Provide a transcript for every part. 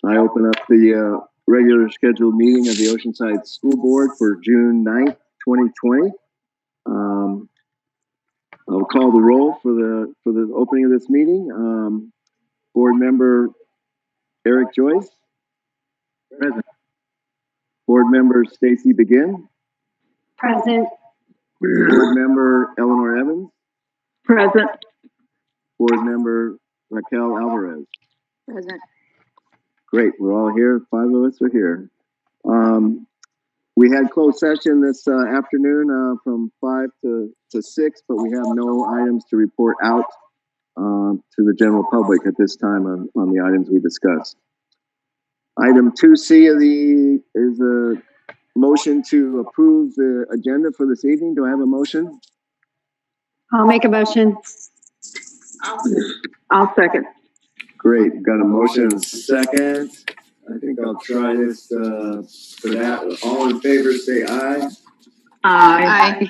I open up the regular scheduled meeting of the Oceanside School Board for June 9th, 2020. I'll call the roll for the opening of this meeting. Board member Eric Joyce, present. Board member Stacy Begin, present. Board member Eleanor Evans, Present. Board member Raquel Alvarez, Present. Great, we're all here. 5 of us are here. We had closed session this afternoon from 5 to 6, but we have no items to report out to the general public at this time on the items we discussed. Item 2C is a motion to approve the agenda for this evening. Do I have a motion? I'll make a motion. I'll second. Great, got a motion and a second. I think I'll try this for that. All in favor say aye. Aye.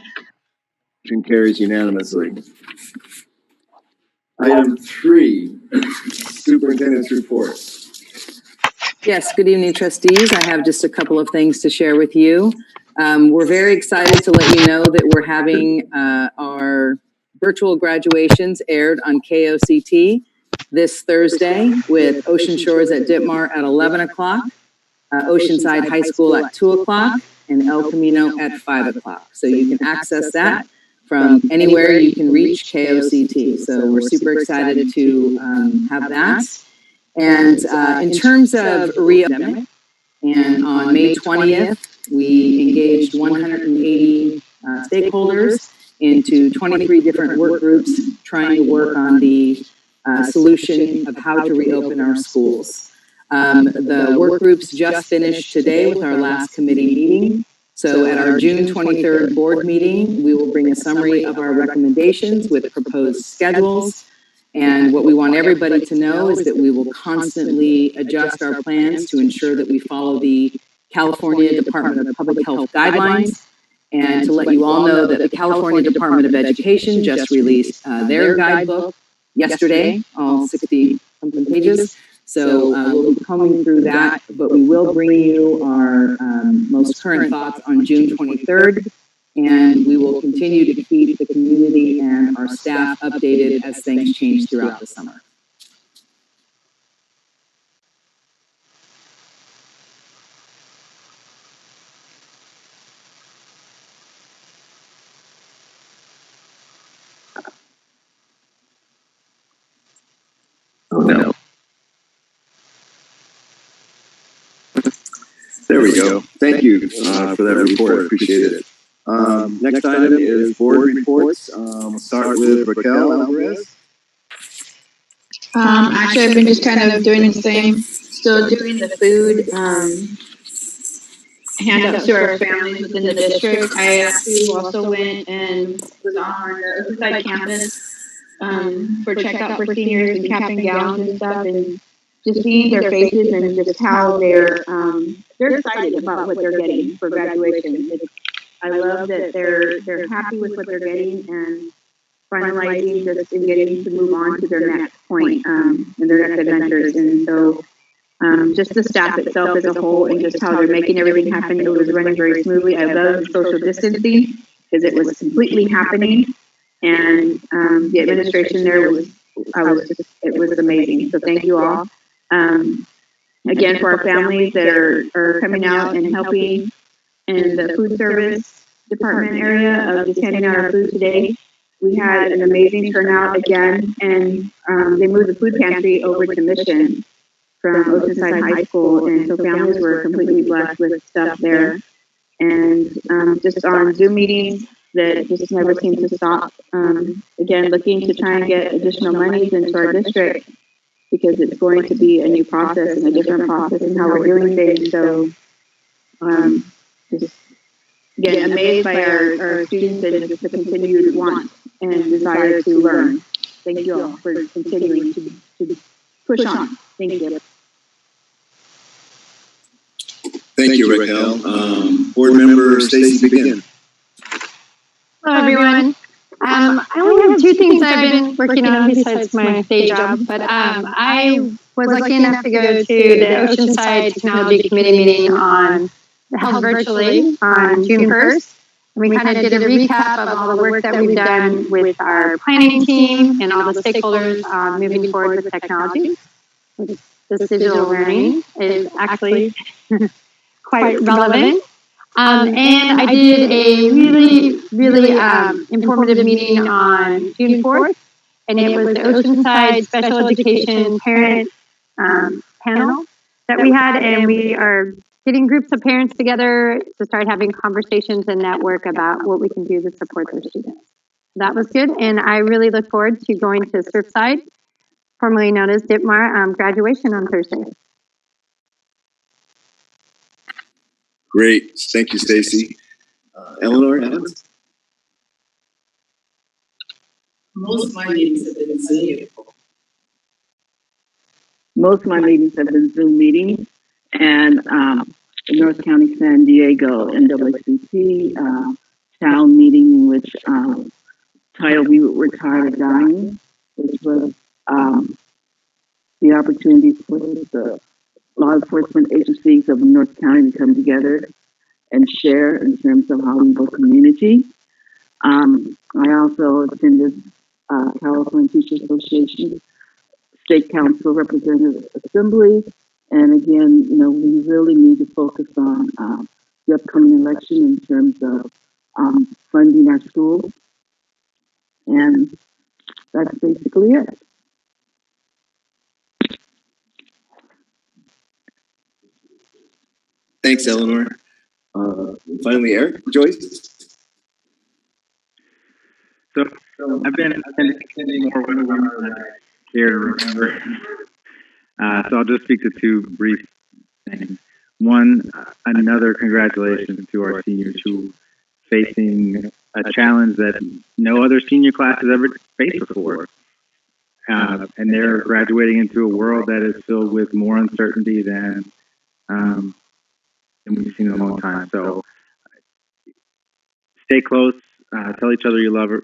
Motion carries unanimously. Item 3, Superintendent's report. Yes, good evening, trustees. I have just a couple of things to share with you. We're very excited to let you know that we're having our virtual graduations aired on KOCT this Thursday with Ocean Shores at Ditmar at 11 o'clock, Oceanside High School at 2 o'clock, and El Camino at 5 o'clock. So you can access that from anywhere you can reach KOCT. So we're super excited to have that. And in terms of reopening, and on May 20th, we engaged 180 stakeholders into 23 different work groups trying to work on the solution of how to reopen our schools. The work groups just finished today with our last committee meeting. So at our June 23rd board meeting, we will bring a summary of our recommendations with proposed schedules. And what we want everybody to know is that we will constantly adjust our plans to ensure that we follow the California Department of Public Health guidelines. And to let you all know that the California Department of Education just released their guidebook yesterday, all 60-something pages. So we'll be combing through that, but we will bring you our most current thoughts on June 23rd. And we will continue to keep the community and our staff updated as things change throughout the summer. Oh, no. There we go. Thank you for that report. I appreciate it. Next item is board reports. We'll start with Raquel Alvarez. Actually, I've been just kind of doing the same, still doing the food handouts to our families within the district. I actually also went and was on our Oceanside campus for checkout for seniors and cap and gowns and stuff, and just seeing their faces and just how they're excited about what they're getting for graduation. I love that they're happy with what they're getting and finalizing just and getting to move on to their next point and their next adventures. And so just the staff itself as a whole and just how they're making everything happen. It was running very smoothly. I love social distancing because it was completely happening. And the administration there it was amazing. So thank you all. Again, for our families that are coming out and helping in the food service department area of just handing out our food today. We had an amazing turnout again, and they moved the food pantry over to Mission from Oceanside High School, and so families were completely blessed with stuff there. And just on Zoom meetings that just never seem to stop. Again, looking to try and get additional monies into our district because it's going to be a new process and a different process in how we're doing things. So just again, amazed by our students and just the continued want and desire to learn. Thank you all for continuing to push on. Thank you. Thank you, Raquel. Board member Stacy Begin. Hello, everyone. I only have two things I've been working on besides my day job, but I was lucky enough to go to the Oceanside Technology Committee meeting held virtually on June 1st. And we kind of did a recap of all the work that we've done with our planning team and all the stakeholders moving forward with technology. This digital learning is actually quite relevant. And I did a really informative meeting on June 4th, and it was the Oceanside Special Education Parent panel that we had, and we are getting groups of parents together to start having conversations and network about what we can do to support their students. That was good, and I really look forward to going to Surfside, formerly known as Ditmar, graduation on Thursday. Great. Thank you, Stacy. Eleanor Adams? Most of my meetings have been Zoom. Most of my meetings have been Zoom meetings, and the North County San Diego NAACP town meeting, in which titled "We Were Tired of Dying," which was the opportunity for the law enforcement agencies of North County to come together and share in terms of how we build community. I also attended California Teachers Association State Council Representative Assembly, and again, you know, we really need to focus on the upcoming election in terms of funding our schools, and that's basically it. Thanks, Eleanor. Finally, Eric, Joyce? So I've been attending more webinars than I care to remember. So I'll just speak to two brief things. One, another congratulations to our seniors who facing a challenge that no other senior class has ever faced before. And they're graduating into a world that is filled with more uncertainty than we've seen in a long time. So stay close. Tell each other you love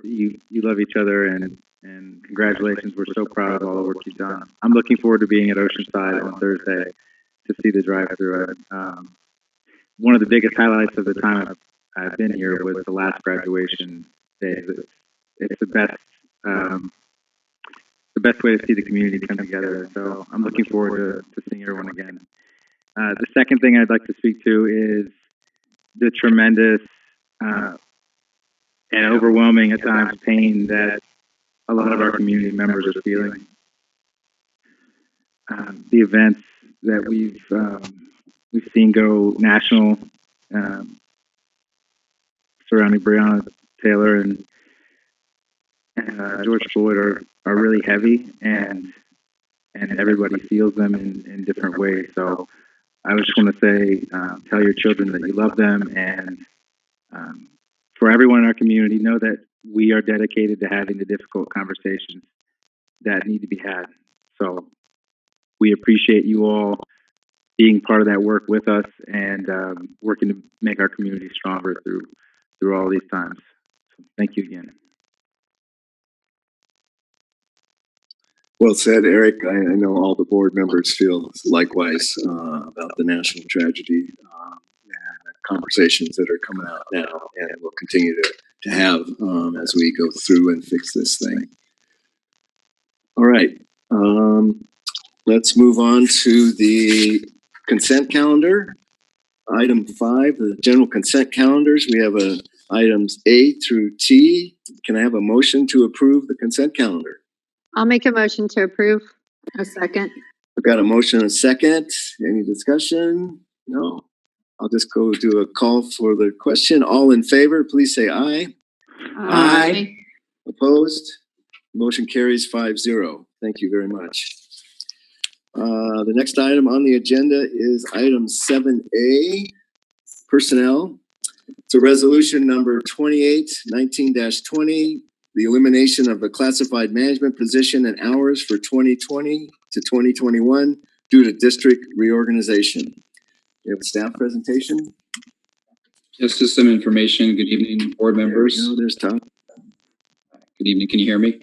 each other, and congratulations. We're so proud of all the work you've done. I'm looking forward to being at Oceanside on Thursday to see the drive-through. One of the biggest highlights of the time I've been here was the last graduation day. It's the best way to see the community come together. So I'm looking forward to seeing everyone again. The second thing I'd like to speak to is the tremendous and overwhelming at times pain that a lot of our community members are feeling. The events that we've seen go national surrounding Breonna Taylor and George Floyd are really heavy, and everybody feels them in different ways. So I just want to say, tell your children that you love them, and for everyone in our community, know that we are dedicated to having the difficult conversations that need to be had. So we appreciate you all being part of that work with us, and working to make our community stronger through all these times. So thank you again. Well said, Eric. I know all the board members feel likewise about the national tragedy and the conversations that are coming out now, and we'll continue to have as we go through and fix this thing. All right. Let's move on to the consent calendar. Item 5, the general consent calendars. We have items A through T. Can I have a motion to approve the consent calendar? I'll make a motion to approve. A second. I've got a motion and a second. Any discussion? No. I'll just go do a call for the question. All in favor, please say aye. Aye. Opposed? Motion carries 5-0. Thank you very much. The next item on the agenda is item 7A, personnel. It's a resolution number 2819-20, the elimination of the classified management position and hours for 2020 to 2021 due to district reorganization. You have a staff presentation? Just some information. Good evening, board members. There's Tom. Good evening. Can you hear me?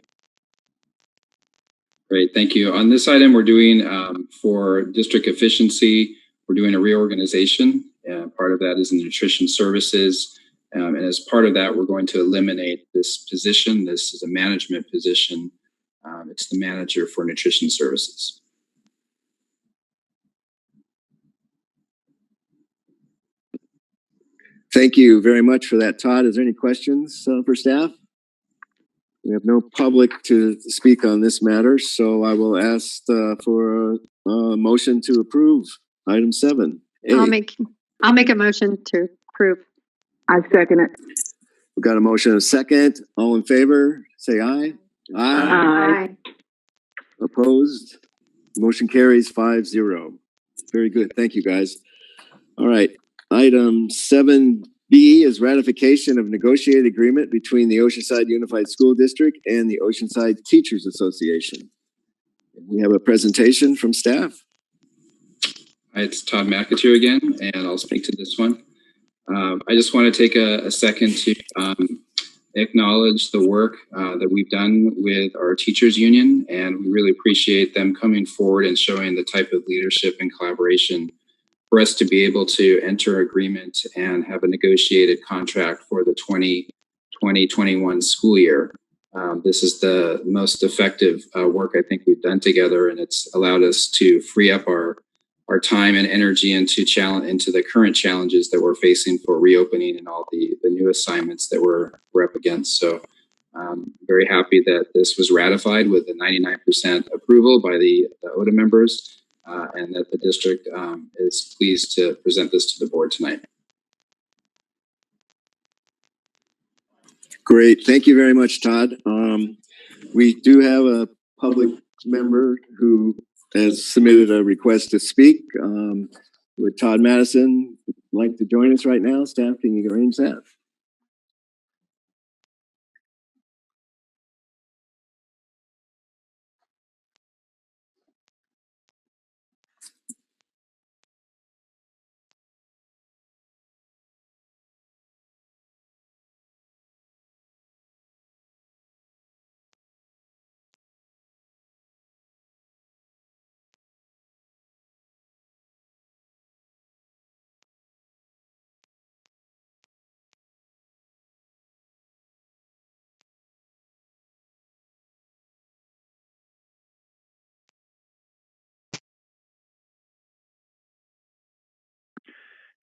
Great. Thank you. On this item, we're doing For district efficiency, we're doing a reorganization. Part of that is in nutrition services. And as part of that, we're going to eliminate this position. This is a management position. It's the manager for nutrition services. Thank you very much for that, Todd. Is there any questions for staff? We have no public to speak on this matter, so I will ask for a motion to approve item 7. I'll make a motion to approve. I second it. We've got a motion and a second. All in favor, say aye. Aye. Opposed? Motion carries 5-0. Very good. Thank you, guys. All right. Item 7B is ratification of negotiated agreement between the Oceanside Unified School District and the Oceanside Teachers Association. We have a presentation from staff. Hi, it's Todd McAteer again, and I'll speak to this one. I just want to take a second to acknowledge the work that we've done with our teachers union, and we really appreciate them coming forward and showing the type of leadership and collaboration for us to be able to enter agreement and have a negotiated contract for the 2020-21 school year. This is the most effective work I think we've done together, and it's allowed us to free up our time and energy into the current challenges that we're facing for reopening and all the new assignments that we're up against. So very happy that this was ratified with a 99% approval by the ODA members. And that the district is pleased to present this to the board tonight. Great. Thank you very much, Todd. We do have a public member who has submitted a request to speak. Would Todd Madison like to join us right now? Staff, can you arrange that?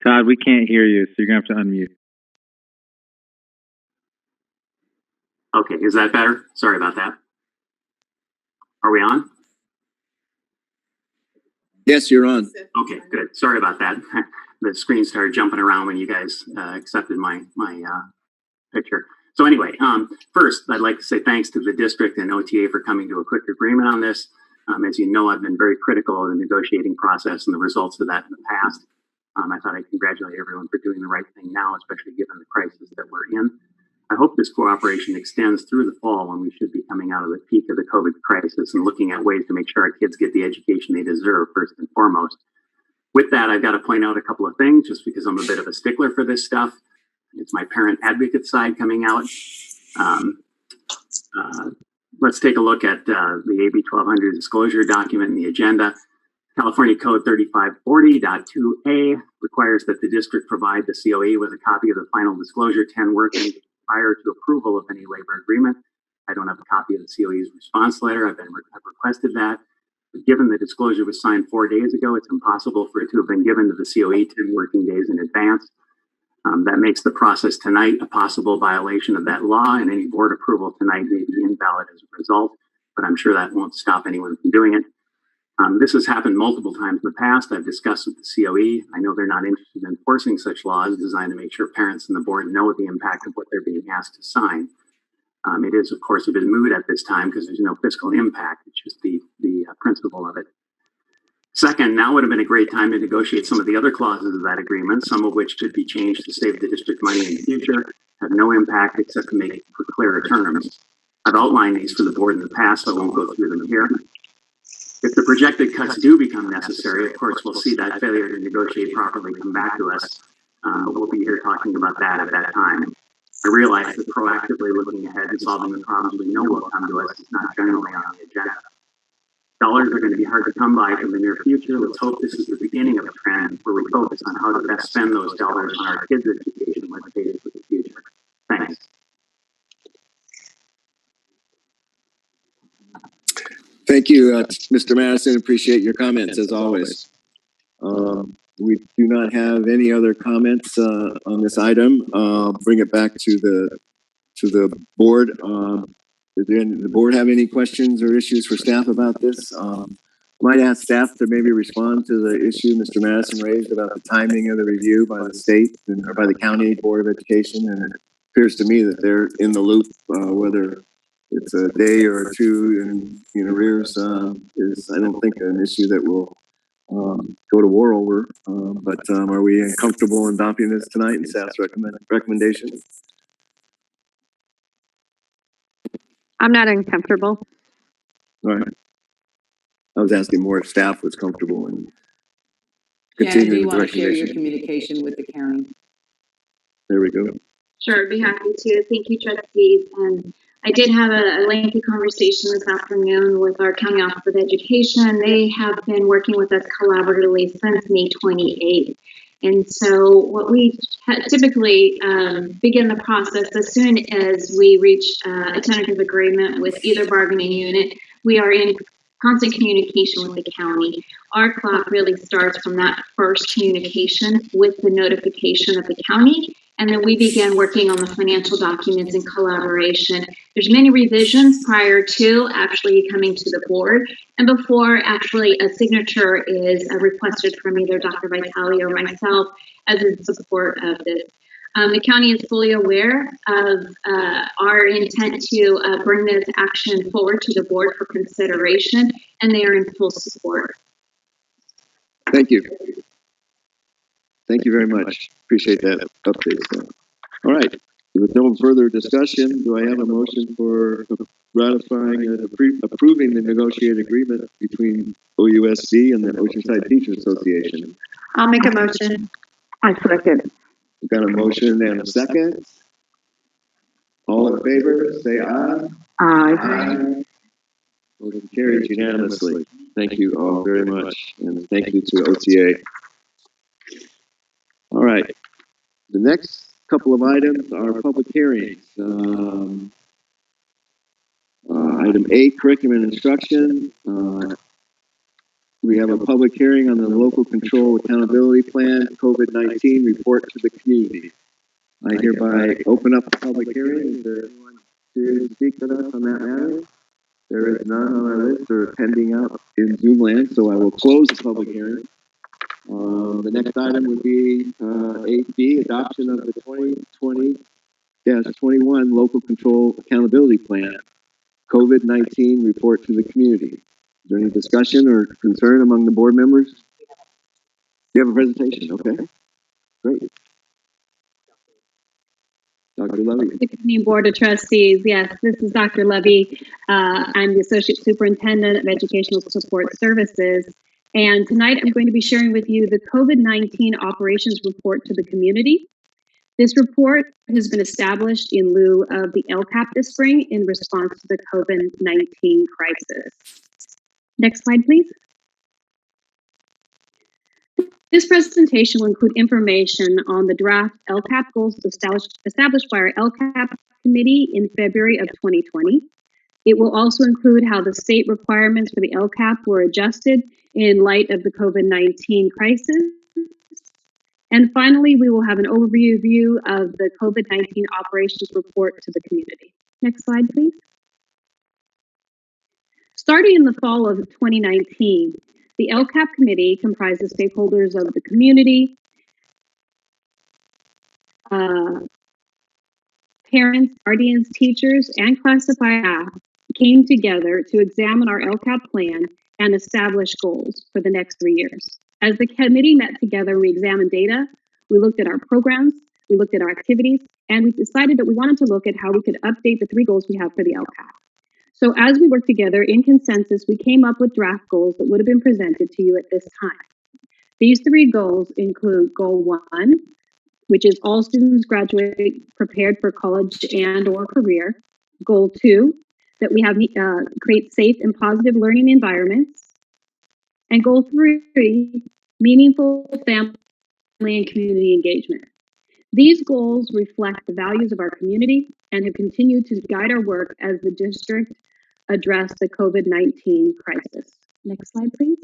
Todd, we can't hear you, so you're gonna have to unmute. Okay, is that better? Sorry about that. Are we on? Yes, you're on. Okay, good. Sorry about that. The screen started jumping around when you guys accepted my picture. So anyway, first, I'd like to say thanks to the district and OTA for coming to a quick agreement on this. As you know, I've been very critical of the negotiating process and the results of that in the past. I thought I'd congratulate everyone for doing the right thing now, especially given the crisis that we're in. I hope this cooperation extends through the fall when we should be coming out of the peak of the COVID crisis and looking at ways to make sure our kids get the education they deserve first and foremost. With that, I've got to point out a couple of things just because I'm a bit of a stickler for this stuff. It's my parent advocate side coming out. Let's take a look at the AB 1200 disclosure document in the agenda. California Code 3540.2a requires that the district provide the COE with a copy of the final disclosure 10 working days prior to approval of any labor agreement. I don't have a copy of the COE's response letter. I've requested that. But given the disclosure was signed 4 days ago, it's impossible for it to have been given to the COE 10 working days in advance. That makes the process tonight a possible violation of that law, and any board approval tonight may be invalid as a result, but I'm sure that won't stop anyone from doing it. This has happened multiple times in the past. I've discussed with the COE. I know they're not interested in enforcing such laws designed to make sure parents and the board know the impact of what they're being asked to sign. It is, of course, a bit moot at this time because there's no fiscal impact. It's just the principle of it. Second, now would have been a great time to negotiate some of the other clauses of that agreement, some of which could be changed to save the district money in the future, have no impact except to make it for clearer terms. I've outlined these for the board in the past, so I won't go through them here. If the projected cuts do become necessary, of course, we'll see that failure to negotiate properly come back to us. We'll be here talking about that at that time. I realize that proactively looking ahead and solving the problems we know will come to us is not generally on the agenda. Dollars are going to be hard to come by for the near future. Let's hope this is the beginning of a trend where we focus on how to best spend those dollars on our kids' education and education for the future. Thanks. Thank you, Mr. Madison. Appreciate your comments as always. We do not have any other comments on this item. Bring it back to the board. Does the board have any questions or issues for staff about this? Might ask staff to maybe respond to the issue Mr. Madison raised about the timing of the review by the state or by the county board of education. And it appears to me that they're in the loop, whether it's a day or two in arrears is, I don't think, an issue that will go to war over. But are we comfortable in adopting this tonight and staff's recommendation? I'm not uncomfortable. All right. I was asking more if staff was comfortable and Shannon, do continuing you with the want to share your recommendation. communication with the county? There we go. Sure, I'd be happy to. Thank you, trustees. And I did have a lengthy conversation this afternoon with our County Office of Education. They have been working with us collaboratively since May 28th. And so what we typically begin the process as soon as we reach a tentative agreement with either bargaining unit, we are in constant communication with the county. Our clock really starts from that first communication with the notification of the county, and then we began working on the financial documents in collaboration. There's many revisions prior to actually coming to the board, and before actually a signature is requested from either Dr. Vitale or myself as in support of this. The county is fully aware of our intent to bring this action forward to the board for consideration, and they are in full support. Thank you. Thank you very much. Appreciate that update. So, all right. With no further discussion, do I have a motion for ratifying and approving the negotiated agreement between OUSD and the Oceanside Teachers Association? I'll make a motion. I second. We've got a motion and a second. All in favor, say aye. Aye. Motion carries unanimously. Thank you all very much, and thank you to OTA. All right. The next couple of items are public hearings. Item 8, curriculum and instruction. We have a public hearing on the local control accountability plan, COVID-19 report to the community. I hereby open up the public hearing. Is there anyone to speak to us on that matter? There is none on our list or pending out in Zoom land, so I will close the public hearing. The next item would be 8B, adoption of the 2020-21 local control accountability plan, COVID-19 report to the community. Is there any discussion or concern among the board members? You have a presentation, okay? Great. Dr. Levy. Good evening, Board of Trustees. Yes, this is Dr. Levy. I'm the Associate Superintendent of Educational Support Services. And tonight I'm going to be sharing with you the COVID-19 operations report to the community. This report has been established in lieu of the LCAP this spring in response to the COVID-19 crisis. Next slide, please. This presentation will include information on the draft LCAP goals established by our LCAP committee in February of 2020. It will also include how the state requirements for the LCAP were adjusted in light of the COVID-19 crisis. And finally, we will have an overview of the COVID-19 operations report to the community. Next slide, please. Starting in the fall of 2019, the LCAP committee comprises stakeholders of the community, parents, guardians, teachers, and classified staff came together to examine our LCAP plan and establish goals for the next 3 years. As the committee met together, we examined data, we looked at our programs, we looked at our activities, and we decided that we wanted to look at how we could update the 3 goals we have for the LCAP. So as we worked together in consensus, we came up with draft goals that would have been presented to you at this time. These 3 goals include Goal 1, which is all students graduate prepared for college and or career. Goal 2, that we have create safe and positive learning environments. And goal 3, meaningful family and community engagement. These goals reflect the values of our community and have continued to guide our work as the district addressed the COVID-19 crisis. Next slide, please.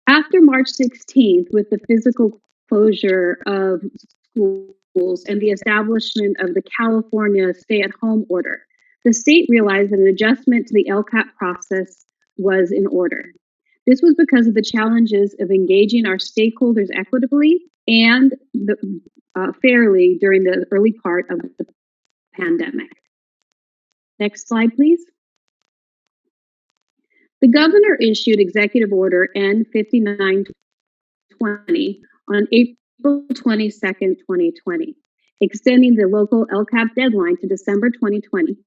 After March 16th, with the physical closure of schools and the establishment of the California stay-at-home order, the state realized that an adjustment to the LCAP process was in order. This was because of the challenges of engaging our stakeholders equitably and fairly during the early part of the pandemic. Next slide, please. The governor issued Executive Order N5920 on April 22nd, 2020, extending the local LCAP deadline to December 2020,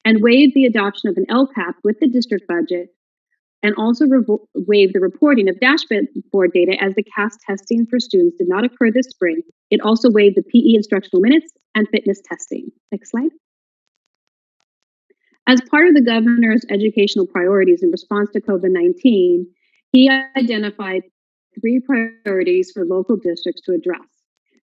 and waived the adoption of an LCAP with the district budget, and also waived the reporting of dashboard data as the CAS testing for students did not occur this spring. It also waived the PE instructional minutes and fitness testing. Next slide. As part of the governor's educational priorities in response to COVID-19, he identified 3 priorities for local districts to address.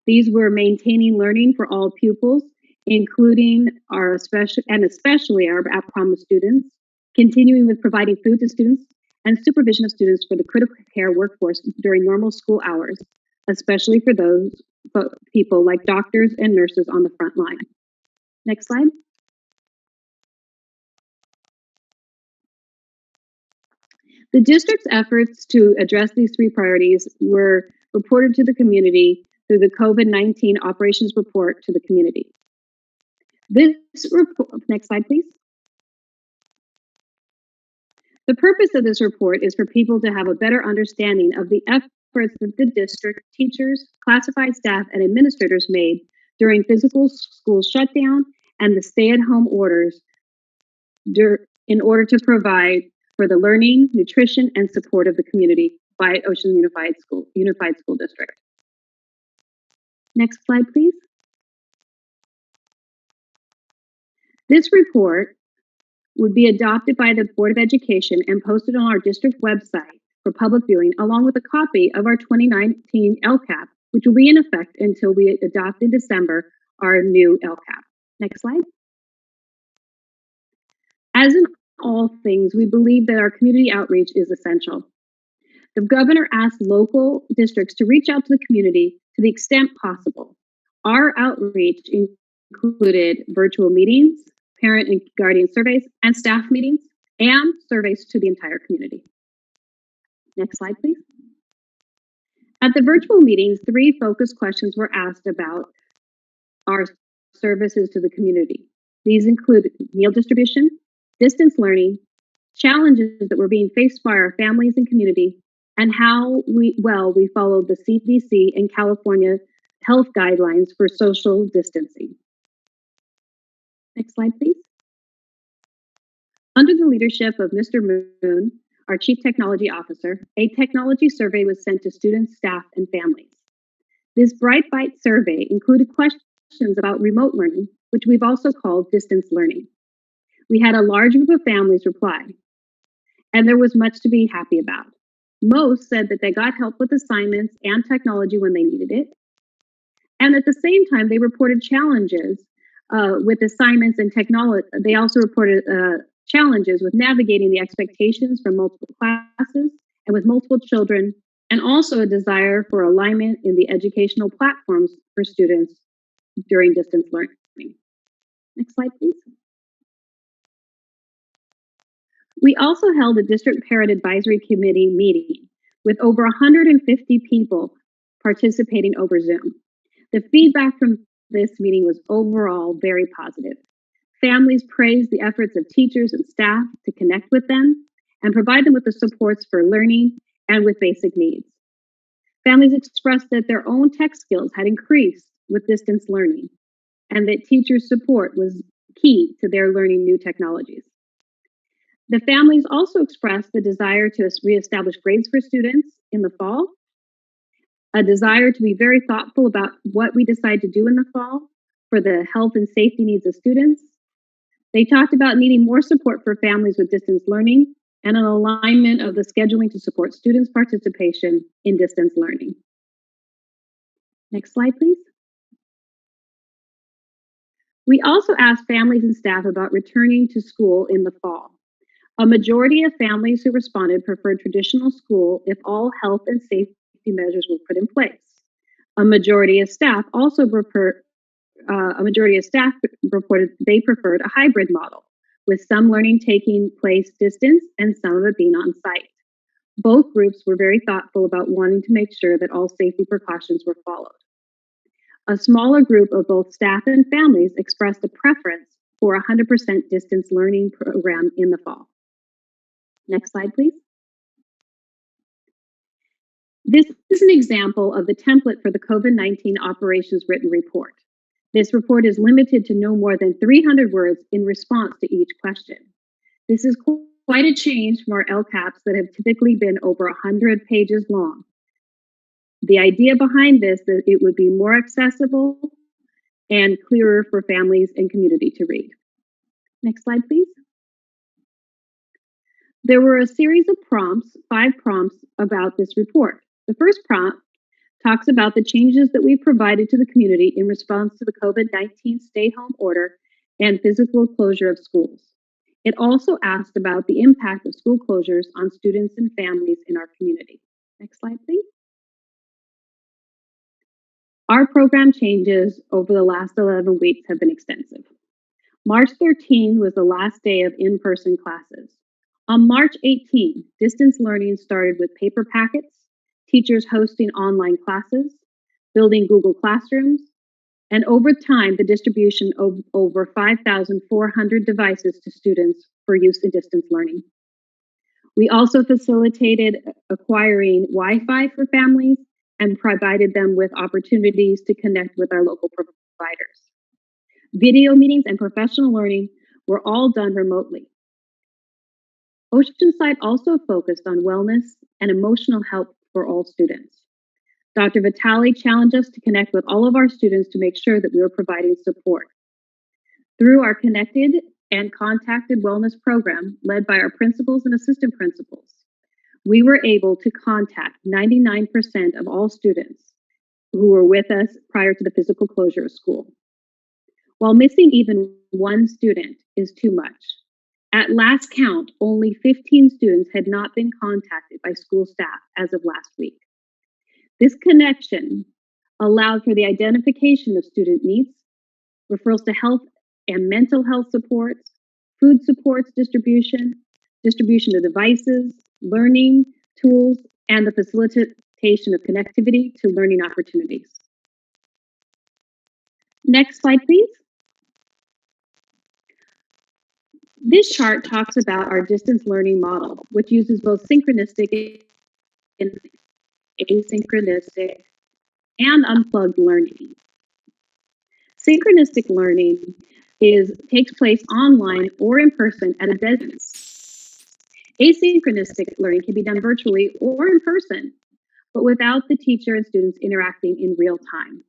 These were maintaining learning for all pupils, including especially our at-promise students, continuing with providing food to students, and supervision of students for the critical care workforce during normal school hours, especially for those people like doctors and nurses on the front line. Next slide. The district's efforts to address these 3 priorities were reported to the community through the COVID-19 operations report to the community. This report, next slide, please. The purpose of this report is for people to have a better understanding of the efforts that the district, teachers, classified staff, and administrators made during physical school shutdown and the stay-at-home orders in order to provide for the learning, nutrition, and support of the community by Ocean Unified School District. Next slide, please. This report would be adopted by the Board of Education and posted on our district website for public viewing, along with a copy of our 2019 LCAP, which will be in effect until we adopt in December our new LCAP. Next slide. As in all things, we believe that our community outreach is essential. The governor asked local districts to reach out to the community to the extent possible. Our outreach included virtual meetings, parent and guardian surveys, and staff meetings, and surveys to the entire community. Next slide, please. At the virtual meetings, 3 focus questions were asked about our services to the community. These include meal distribution, distance learning, challenges that were being faced by our families and community, and how we followed the CDC and California health guidelines for social distancing. Next slide, please. Under the leadership of Mr. Moon, our Chief Technology Officer, a technology survey was sent to students, staff, and families. This Bright Bite survey included questions about remote learning, which we've also called distance learning. We had a large group of families reply, and there was much to be happy about. Most said that they got help with assignments and technology when they needed it. And at the same time, they reported challenges with assignments and technology. They also reported challenges with navigating the expectations from multiple classes and with multiple children, and also a desire for alignment in the educational platforms for students during distance learning. Next slide, please. We also held a district parent advisory committee meeting with over 150 people participating over Zoom. The feedback from this meeting was overall very positive. Families praised the efforts of teachers and staff to connect with them and provide them with the supports for learning and with basic needs. Families expressed that their own tech skills had increased with distance learning and that teacher support was key to their learning new technologies. The families also expressed the desire to reestablish grades for students in the fall, a desire to be very thoughtful about what we decide to do in the fall for the health and safety needs of students, They talked about needing more support for families with distance learning and an alignment of the scheduling to support students' participation in distance learning. Next slide, please. We also asked families and staff about returning to school in the fall. A majority of families who responded preferred traditional school if all health and safety measures were put in place. A majority of staff reported they preferred a hybrid model, with some learning taking place distance and some of it being on site. Both groups were very thoughtful about wanting to make sure that all safety precautions were followed. A smaller group of both staff and families expressed a preference for a 100% distance learning program in the fall. Next slide, please. This is an example of the template for the COVID-19 operations written report. This report is limited to no more than 300 words in response to each question. This is quite a change from our LCAPs that have typically been over 100 pages long. The idea behind this is that it would be more accessible and clearer for families and community to read. Next slide, please. There were a series of prompts, 5 prompts about this report. The first prompt talks about the changes that we provided to the community in response to the COVID-19 stay-home order and physical closure of schools. It also asked about the impact of school closures on students and families in our community. Next slide, please. Our program changes over the last 11 weeks have been extensive. March 13 was the last day of in-person classes. On March 18, distance learning started with paper packets, teachers hosting online classes, building Google Classrooms, and over time, the distribution of over 5,400 devices to students for use in distance learning. We also facilitated acquiring Wi-Fi for families and provided them with opportunities to connect with our local providers. Video meetings and professional learning were all done remotely. Oceanside also focused on wellness and emotional health for all students. Dr. Vitale challenged us to connect with all of our students to make sure that we were providing support. Through our Connected and Contacted Wellness program, led by our principals and assistant principals, we were able to contact 99% of all students who were with us prior to the physical closure of school. While missing even one student is too much, at last count, only 15 students had not been contacted by school staff as of last week. This connection allowed for the identification of student needs, referrals to health and mental health supports, food supports distribution of devices, learning tools, and the facilitation of connectivity to learning opportunities. Next slide, please. This chart talks about our distance learning model, which uses both synchronistic and asynchronistic and unplugged learning. Synchronistic learning takes place online or in person at a distance. Asynchronistic learning can be done virtually or in person, but without the teacher and students interacting in real time.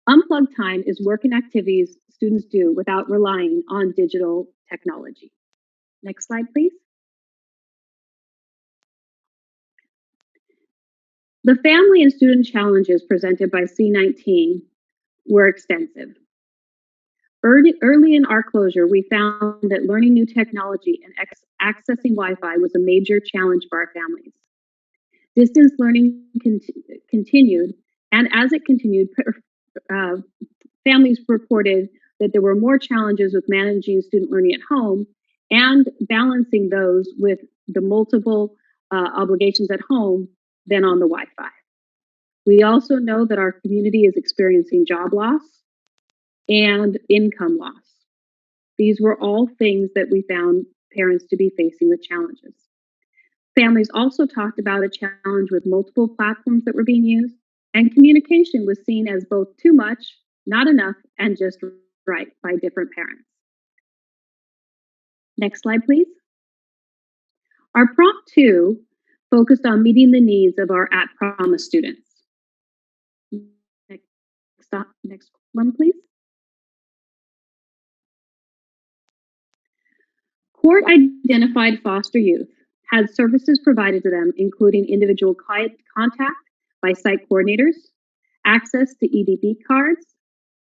Unplugged time is work and activities students do without relying on digital technology. Next slide, please. The family and student challenges presented by C19 were extensive. Early in our closure, we found that learning new technology and accessing Wi-Fi was a major challenge for our families. Distance learning continued, and as it continued, families reported that there were more challenges with managing student learning at home and balancing those with the multiple obligations at home than on the Wi-Fi. We also know that our community is experiencing job loss and income loss. These were all things that we found parents to be facing with challenges. Families also talked about a challenge with multiple platforms that were being used, and communication was seen as both too much, not enough, and just right by different parents. Next slide, please. Our prompt 2 focused on meeting the needs of our at-promise students. Next one, please. court identified foster youth had services provided to them, including individual contact by site coordinators, access to EDB cards,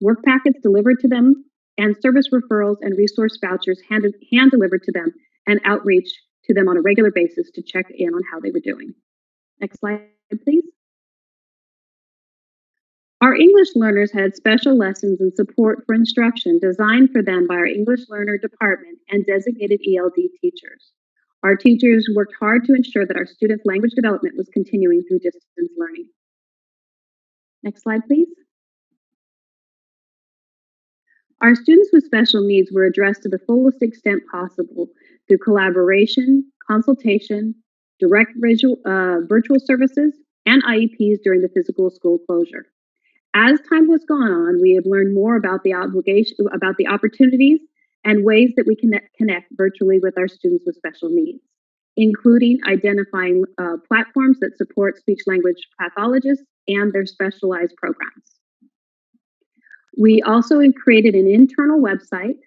work packets delivered to them, and service referrals and resource vouchers hand delivered to them, and outreach to them on a regular basis to check in on how they were doing. Next slide, please. Our English learners had special lessons and support for instruction designed for them by our English learner department and designated ELD teachers. Our teachers worked hard to ensure that our students' language development was continuing through distance learning. Next slide, please. Our students with special needs were addressed to the fullest extent possible through collaboration, consultation, direct virtual services, and IEPs during the physical school closure. As time has gone on, we have learned more about the opportunities and ways that we can connect virtually with our students with special needs, including identifying platforms that support speech-language pathologists and their specialized programs. We also created an internal website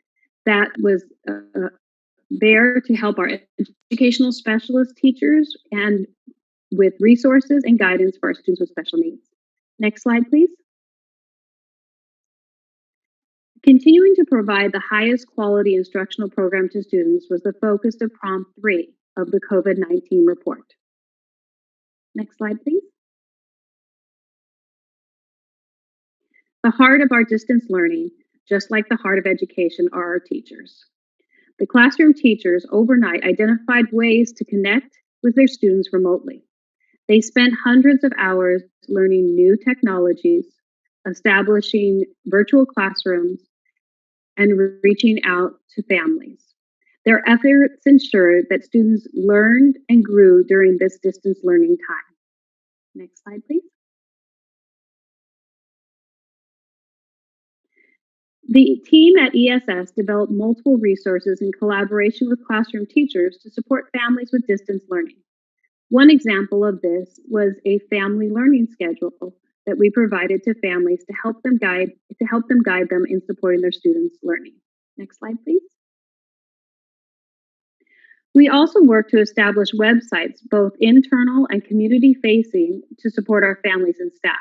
that was there to help our educational specialist teachers and with resources and guidance for our students with special needs. Next slide, please. Continuing to provide the highest quality instructional program to students was the focus of prompt 3 of the COVID-19 report. Next slide, please. The heart of our distance learning, just like the heart of education, are our teachers. The classroom teachers overnight identified ways to connect with their students remotely. They spent hundreds of hours learning new technologies, establishing virtual classrooms, and reaching out to families. Their efforts ensured that students learned and grew during this distance learning time. Next slide, please. The team at ESS developed multiple resources in collaboration with classroom teachers to support families with distance learning. One example of this was a family learning schedule that we provided to families to help them guide them in supporting their students' learning. Next slide, please. We also work to establish websites, both internal and community-facing, to support our families and staff.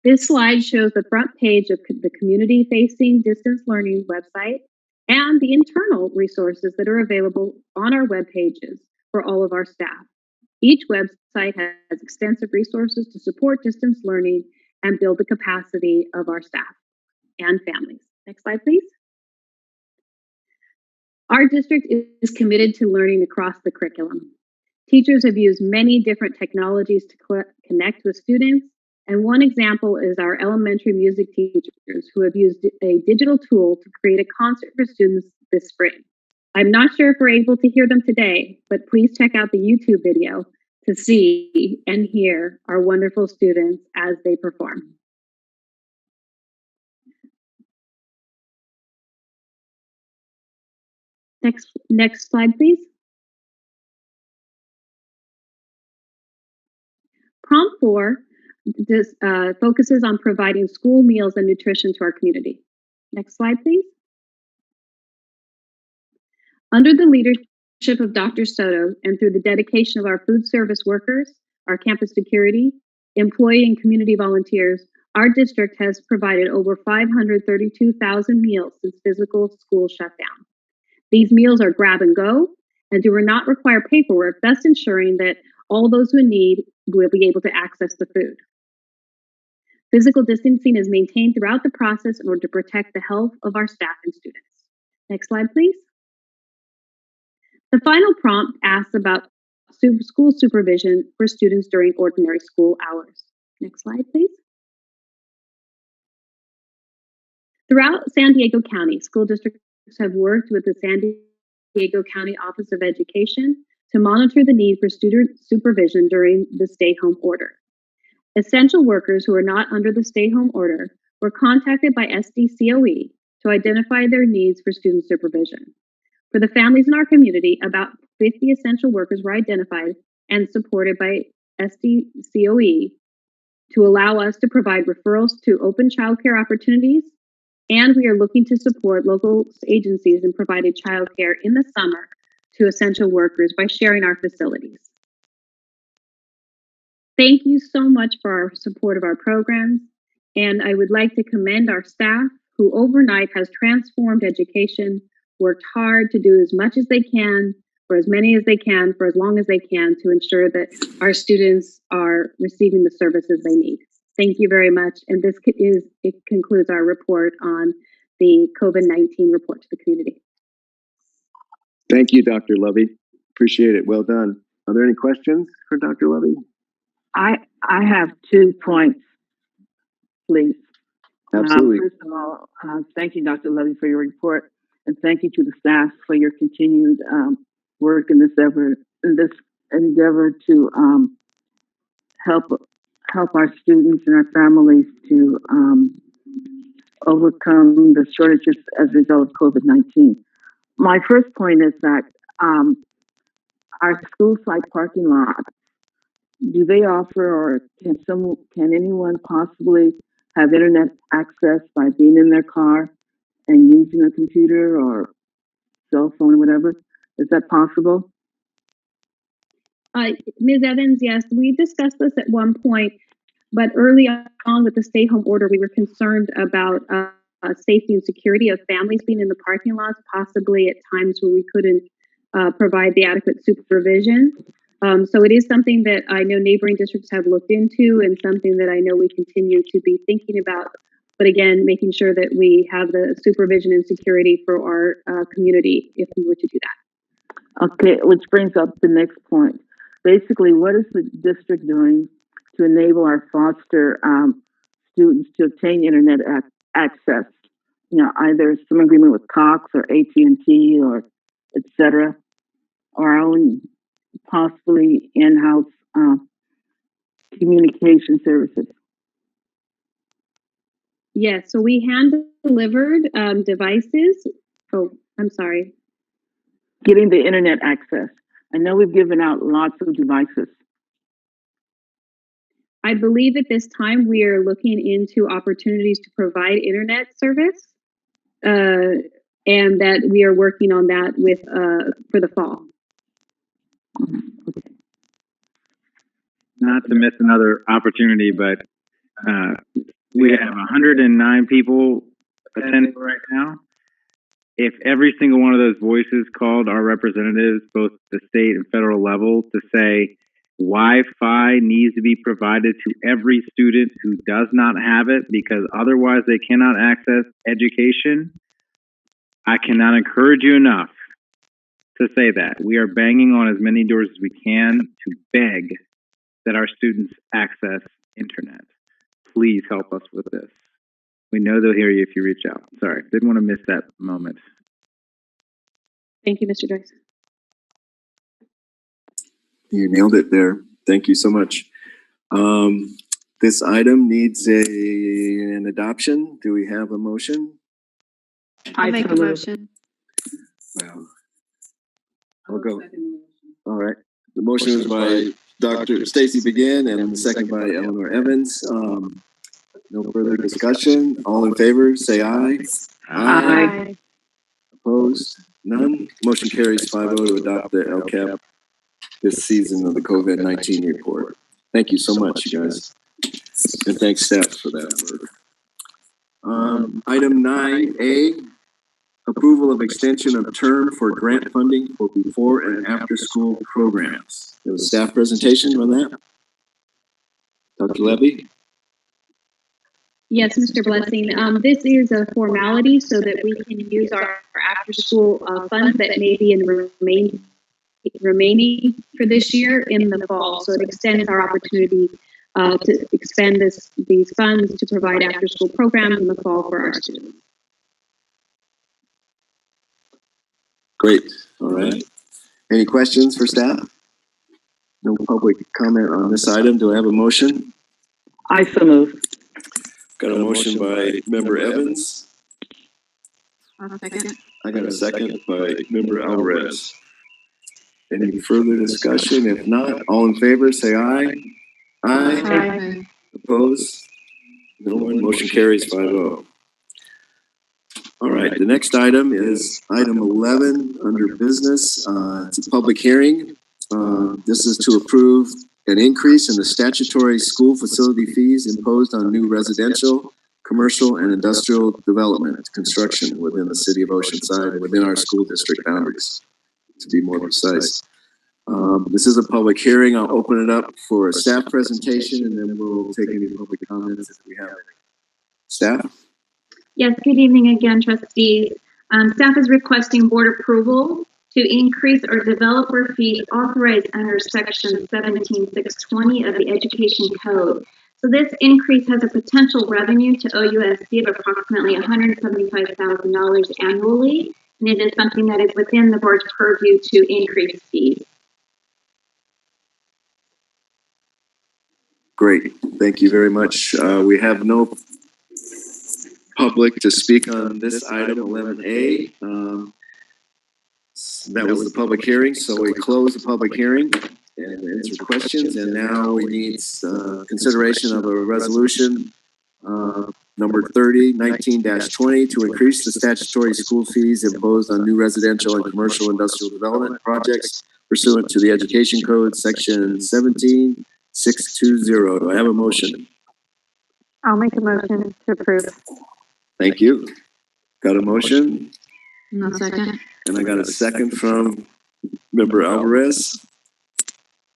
This slide shows the front page of the community-facing distance learning website and the internal resources that are available on our web pages for all of our staff. Each website has extensive resources to support distance learning and build the capacity of our staff and families. Next slide, please. Our district is committed to learning across the curriculum. Teachers have used many different technologies to connect with students, and one example is our elementary music teachers who have used a digital tool to create a concert for students this spring. I'm not sure if we're able to hear them today, but please check out the YouTube video to see and hear our wonderful students as they perform. Next slide, please. Prompt 4 focuses on providing school meals and nutrition to our community. Next slide, please. Under the leadership of Dr. Soto and through the dedication of our food service workers, our campus security, employee and community volunteers, our district has provided over 532,000 meals since physical school shutdown. These meals are grab and go and do not require paperwork, thus ensuring that all those who need will be able to access the food. Physical distancing is maintained throughout the process in order to protect the health of our staff and students. Next slide, please. The final prompt asks about school supervision for students during ordinary school hours. Next slide, please. Throughout San Diego County, school districts have worked with the San Diego County Office of Education to monitor the need for student supervision during the stay-home order. Essential workers who are not under the stay-home order were contacted by SDCOE to identify their needs for student supervision. For the families in our community, about 50 essential workers were identified and supported by SDCOE to allow us to provide referrals to open childcare opportunities, and we are looking to support local agencies in providing childcare in the summer to essential workers by sharing our facilities. Thank you so much for our support of our programs, and I would like to commend our staff who overnight has transformed education, worked hard to do as much as they can, for as many as they can, for as long as they can, to ensure that our students are receiving the services they need. Thank you very much, and it concludes our report on the COVID-19 report to the community. Thank you, Dr. Lovey. Appreciate it. Well done. Are there any questions for Dr. Lovey? I have 2 points, please. Absolutely. First of all, thank you, Dr. Levy, for your report, and thank you to the staff for your continued work in this endeavor to help our students and our families to overcome the shortages as a result of COVID-19. My first point is that our school site parking lot, do they offer, or can anyone possibly have internet access by being in their car and using a computer or cell phone or whatever? Is that possible? Ms. Evans, yes, we discussed this at one point, but early on with the stay-home order, we were concerned about safety and security of families being in the parking lots, possibly at times where we couldn't provide the adequate supervision. So it is something that I know neighboring districts have looked into, and something that I know we continue to be thinking about. But again, making sure that we have the supervision and security for our community if we were to do that. Okay, which brings up the next point. Basically, what is the district doing to enable our foster students to obtain internet access? You know, either some agreement with Cox or AT&T or et cetera, or our own possibly in-house communication services. Yes, so we hand-delivered devices. Oh, I'm sorry. Getting the internet access. I know we've given out lots of devices. I believe at this time we are looking into opportunities to provide internet service, and that we are working on that with for the fall. Not to miss another opportunity, but we have 109 people attending right now. If every single one of those voices called our representatives, both the state and federal level, to say Wi-Fi needs to be provided to every student who does not have it because otherwise they cannot access education, I cannot encourage you enough to say that. We are banging on as many doors as we can to beg that our students access internet. Please help us with this. We know they'll hear you if you reach out. Sorry, didn't want to miss that moment. Thank you, Mr. Joyce. You nailed it there. Thank you so much. This item needs an adoption. Do we have a motion? I'll make a motion. Well, I'll go. All right. The motion is by Dr. Stacy Begin and the second by Eleanor Evans. No further discussion. All in favor, say aye. Aye. Opposed? None. Motion carries 5-0 to adopt the LCAP this season of the COVID-19 report. Thank you so much, you guys. And thanks, staff, for that work. Item 9A, approval of extension of term for grant funding for before and after school programs. There was a staff presentation on that. Dr. Levy? Yes, Mr. Blessing. This is a formality so that we can use our after-school funds that may be in remaining for this year in the fall. So it extends our opportunity to expend these funds to provide after-school programs in the fall for our students. Great. All right. Any questions for staff? No public comment on this item. Do I have a motion? I so move. Got a motion by Member Evans. Second. I got a second by Member Alvarez. Any further discussion? If not, all in favor, say aye. Aye. Aye. Opposed? No one. Motion carries 5-0. All right, the next item is item 11 under business. It's a public hearing. This is to approve an increase in the statutory school facility fees imposed on new residential, commercial, and industrial development construction within the city of Oceanside, within our school district boundaries, to be more precise. This is a public hearing. I'll open it up for a staff presentation, and then we'll take any public comments if we have any. Staff? Yes, good evening again, trustees. Staff is requesting board approval to increase our developer fee authorized under section 17620 of the Education Code. So this increase has a potential revenue to OUSD of approximately $175,000 annually, and it is something that is within the board's purview to increase fees. Great, thank you very much. We have no public to speak on this item 11A. That was the public hearing, so we close the public hearing and answer questions. And now we need consideration of a resolution number 3019-20 to increase the statutory school fees imposed on new residential and commercial industrial development projects pursuant to the Education Code, section 17620. Do I have a motion? I'll make a motion to approve. Thank you. Got a motion? No second. And I got a second from Member Alvarez.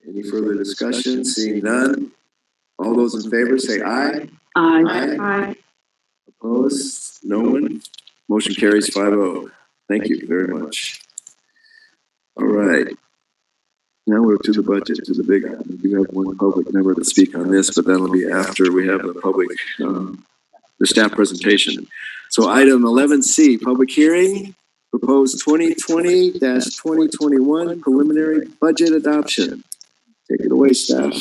Any further discussion? Seeing none. All those in favor say aye. Aye. Aye. Opposed? No one. Motion carries 5-0. Thank you very much. All right. Now we're to the budget, to the big one. We do have one public member to speak on this, but that'll be after we have the public, the staff presentation. So item 11C, public hearing, proposed 2020-2021 preliminary budget adoption. Take it away, staff.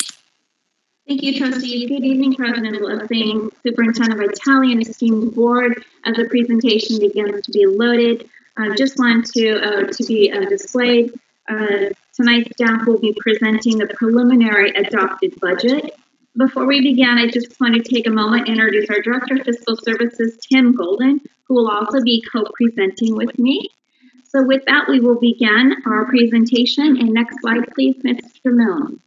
Thank you, trustees. Good evening, President Blessing, Superintendent Vitale, and esteemed board. As the presentation begins to be loaded, I just want to be displayed. Tonight, staff will be presenting the preliminary adopted budget. Before we begin, I just want to take a moment and introduce our Director of Fiscal Services, Tim Golden, who will also be co-presenting with me. So with that, we will begin our presentation. And next slide, please, Mr. Milne.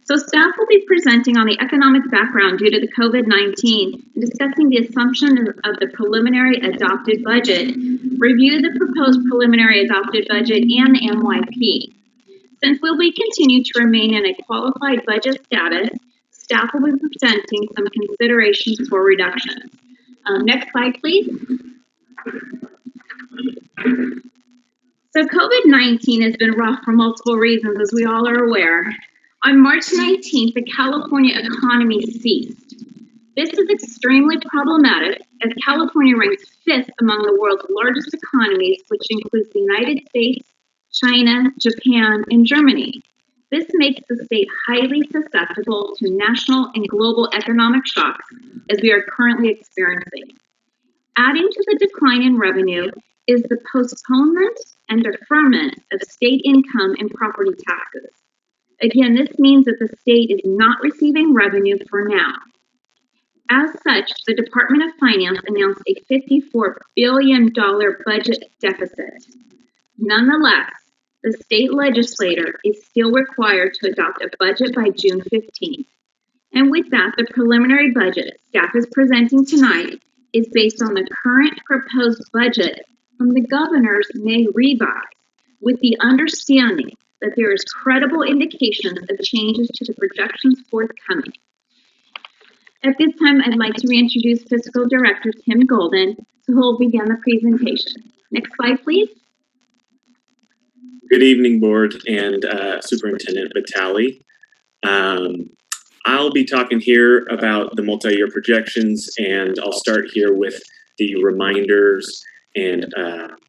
So staff will be presenting on the economic background due to the COVID-19 and discussing the assumption of the preliminary adopted budget, review the proposed preliminary adopted budget and the MYP. Since we'll be continued to remain in a qualified budget status, staff will be presenting some considerations for reductions. Next slide, please. So COVID-19 has been rough for multiple reasons, as we all are aware. On March 19th, the California economy ceased. This is extremely problematic as California ranks 5th among the world's largest economies, which includes the United States, China, Japan, and Germany. This makes the state highly susceptible to national and global economic shocks as we are currently experiencing. Adding to the decline in revenue is the postponement and deferment of state income and property taxes. Again, this means that the state is not receiving revenue for now. As such, the Department of Finance announced a $54 billion budget deficit. Nonetheless, the state legislature is still required to adopt a budget by June 15th. And with that, the preliminary budget staff is presenting tonight is based on the current proposed budget from the governor's May revise, with the understanding that there is credible indications of changes to the projections forthcoming. At this time, I'd like to reintroduce Fiscal Director Tim Golden, who will begin the presentation. Next slide, please. Good evening, Board and Superintendent Vitale. I'll be talking here about the multi-year projections, and I'll start here with the reminders and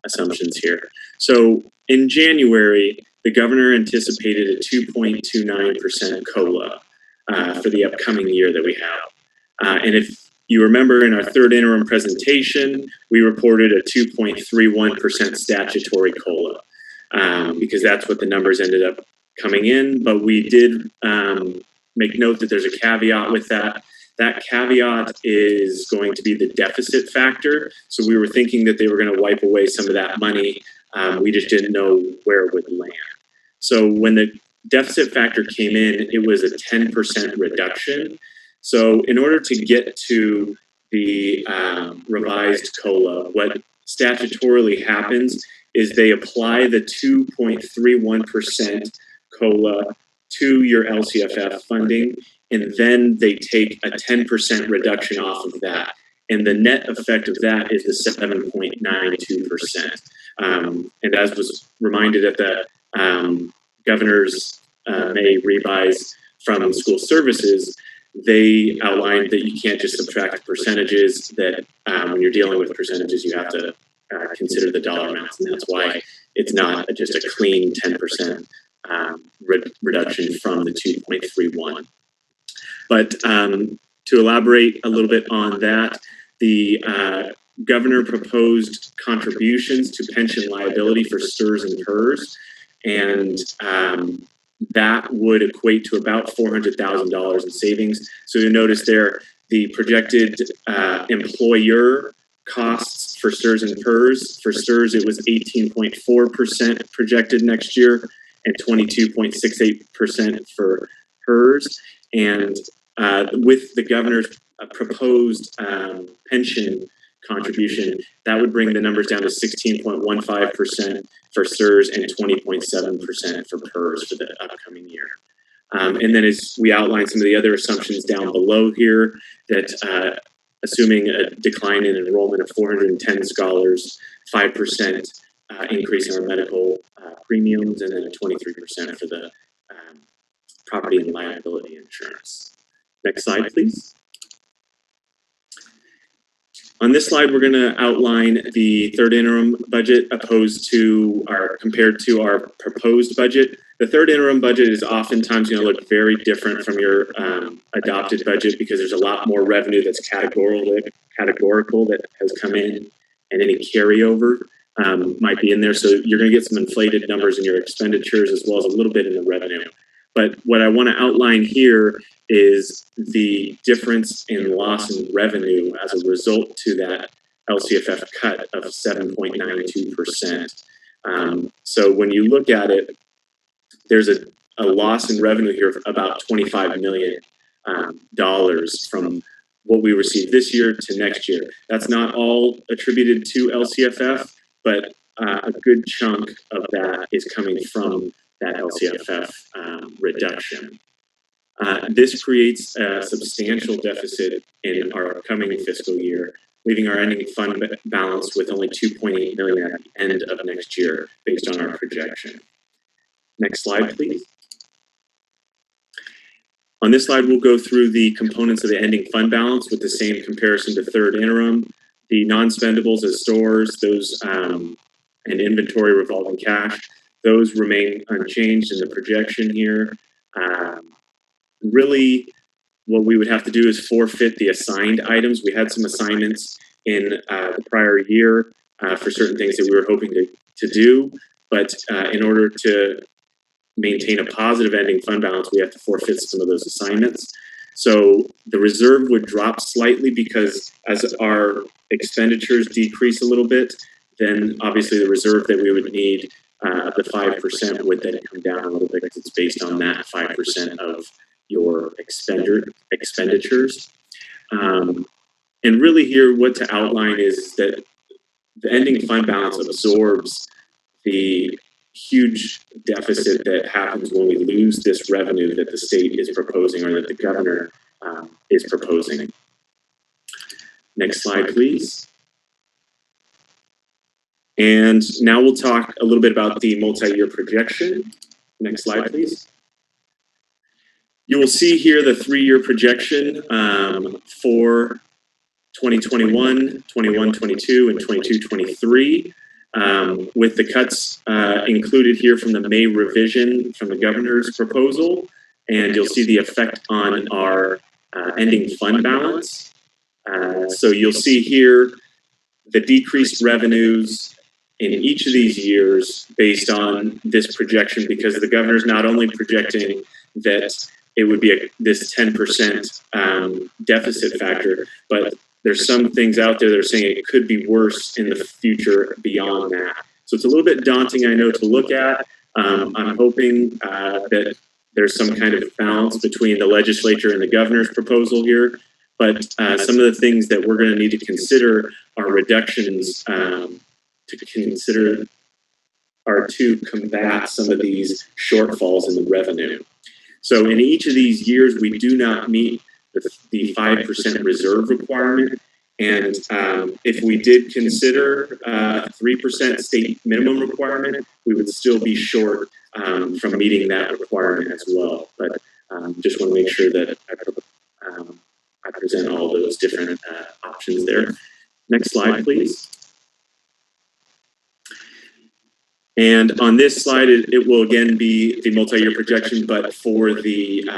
assumptions here. So in January, the governor anticipated a 2.29% COLA for the upcoming year that we have. And if you remember in our third interim presentation, we reported a 2.31% statutory COLA because that's what the numbers ended up coming in. But we did make note that there's a caveat with that, That caveat is going to be the deficit factor. So we were thinking that they were going to wipe away some of that money. We just didn't know where it would land. So when the deficit factor came in, it was a 10% reduction. So in order to get to the revised COLA, what statutorily happens is they apply the 2.31% COLA to your LCFF funding, and then they take a 10% reduction off of that. And the net effect of that is the 7.92%. And as was reminded at the governor's May revise from school services, they outlined that you can't just subtract percentages, that when you're dealing with percentages, you have to consider the dollar amounts. And that's why it's not just a clean 10% reduction from the 2.31. But to elaborate a little bit on that, the governor proposed contributions to pension liability for STRS and PERS, and that would equate to about $400,000 in savings. So you'll notice there the projected employer costs for STRS and PERS. For STRS, it was 18.4% projected next year and 22.68% for PERS. And with the governor's proposed pension contribution, that would bring the numbers down to 16.15% for STRS and 20.7% for PERS for the upcoming year. And then as we outline some of the other assumptions down below here, that assuming a decline in enrollment of 410 scholars, 5% increase in our medical premiums, and then a 23% for the property and liability insurance. Next slide, please. On this slide, we're going to outline the third interim budget compared to our proposed budget. The third interim budget is oftentimes going to look very different from your adopted budget because there's a lot more revenue that's categorical that has come in, and any carryover might be in there. So you're going to get some inflated numbers in your expenditures as well as a little bit in the revenue. But what I want to outline here is the difference in loss in revenue as a result to that LCFF cut of 7.92%. So when you look at it, there's a loss in revenue here of about $25 million from what we receive this year to next year. That's not all attributed to LCFF, but a good chunk of that is coming from that LCFF reduction. This creates a substantial deficit in our upcoming fiscal year, leaving our ending fund balance with only $2.8 million at the end of next year based on our projection. Next slide, please. On this slide, we'll go through the components of the ending fund balance with the same comparison to third interim. The non-spendables as stores, those and inventory revolving cash, those remain unchanged in the projection here. Really, what we would have to do is forfeit the assigned items. We had some assignments in the prior year for certain things that we were hoping to do, but in order to maintain a positive ending fund balance, we have to forfeit some of those assignments. So the reserve would drop slightly because as our expenditures decrease a little bit, then obviously the reserve that we would need, the 5% would then come down a little bit because it's based on that 5% of your expenditures. And really here, what to outline is that the ending fund balance absorbs the huge deficit that happens when we lose this revenue that the state is proposing or that the governor is proposing. Next slide, please. And now we'll talk a little bit about the multi-year projection. Next slide, please. You will see here the 3-year projection for 2021, 21-22, and 22-23. With the cuts included here from the May revision from the governor's proposal, and you'll see the effect on our ending fund balance. So you'll see here the decreased revenues in each of these years based on this projection, because the governor's not only projecting that it would be this 10% deficit factor, but there's some things out there that are saying it could be worse in the future beyond that. So it's a little bit daunting, I know, to look at. I'm hoping that there's some kind of balance between the legislature and the governor's proposal here. But some of the things that we're going to need to consider are reductions to combat some of these shortfalls in the revenue. So in each of these years, we do not meet the 5% reserve requirement. And if we did consider 3% state minimum requirement, we would still be short from meeting that requirement as well. But just want to make sure that I present all those different options there. Next slide, please. And on this slide, it will again be the multi-year projection, but for the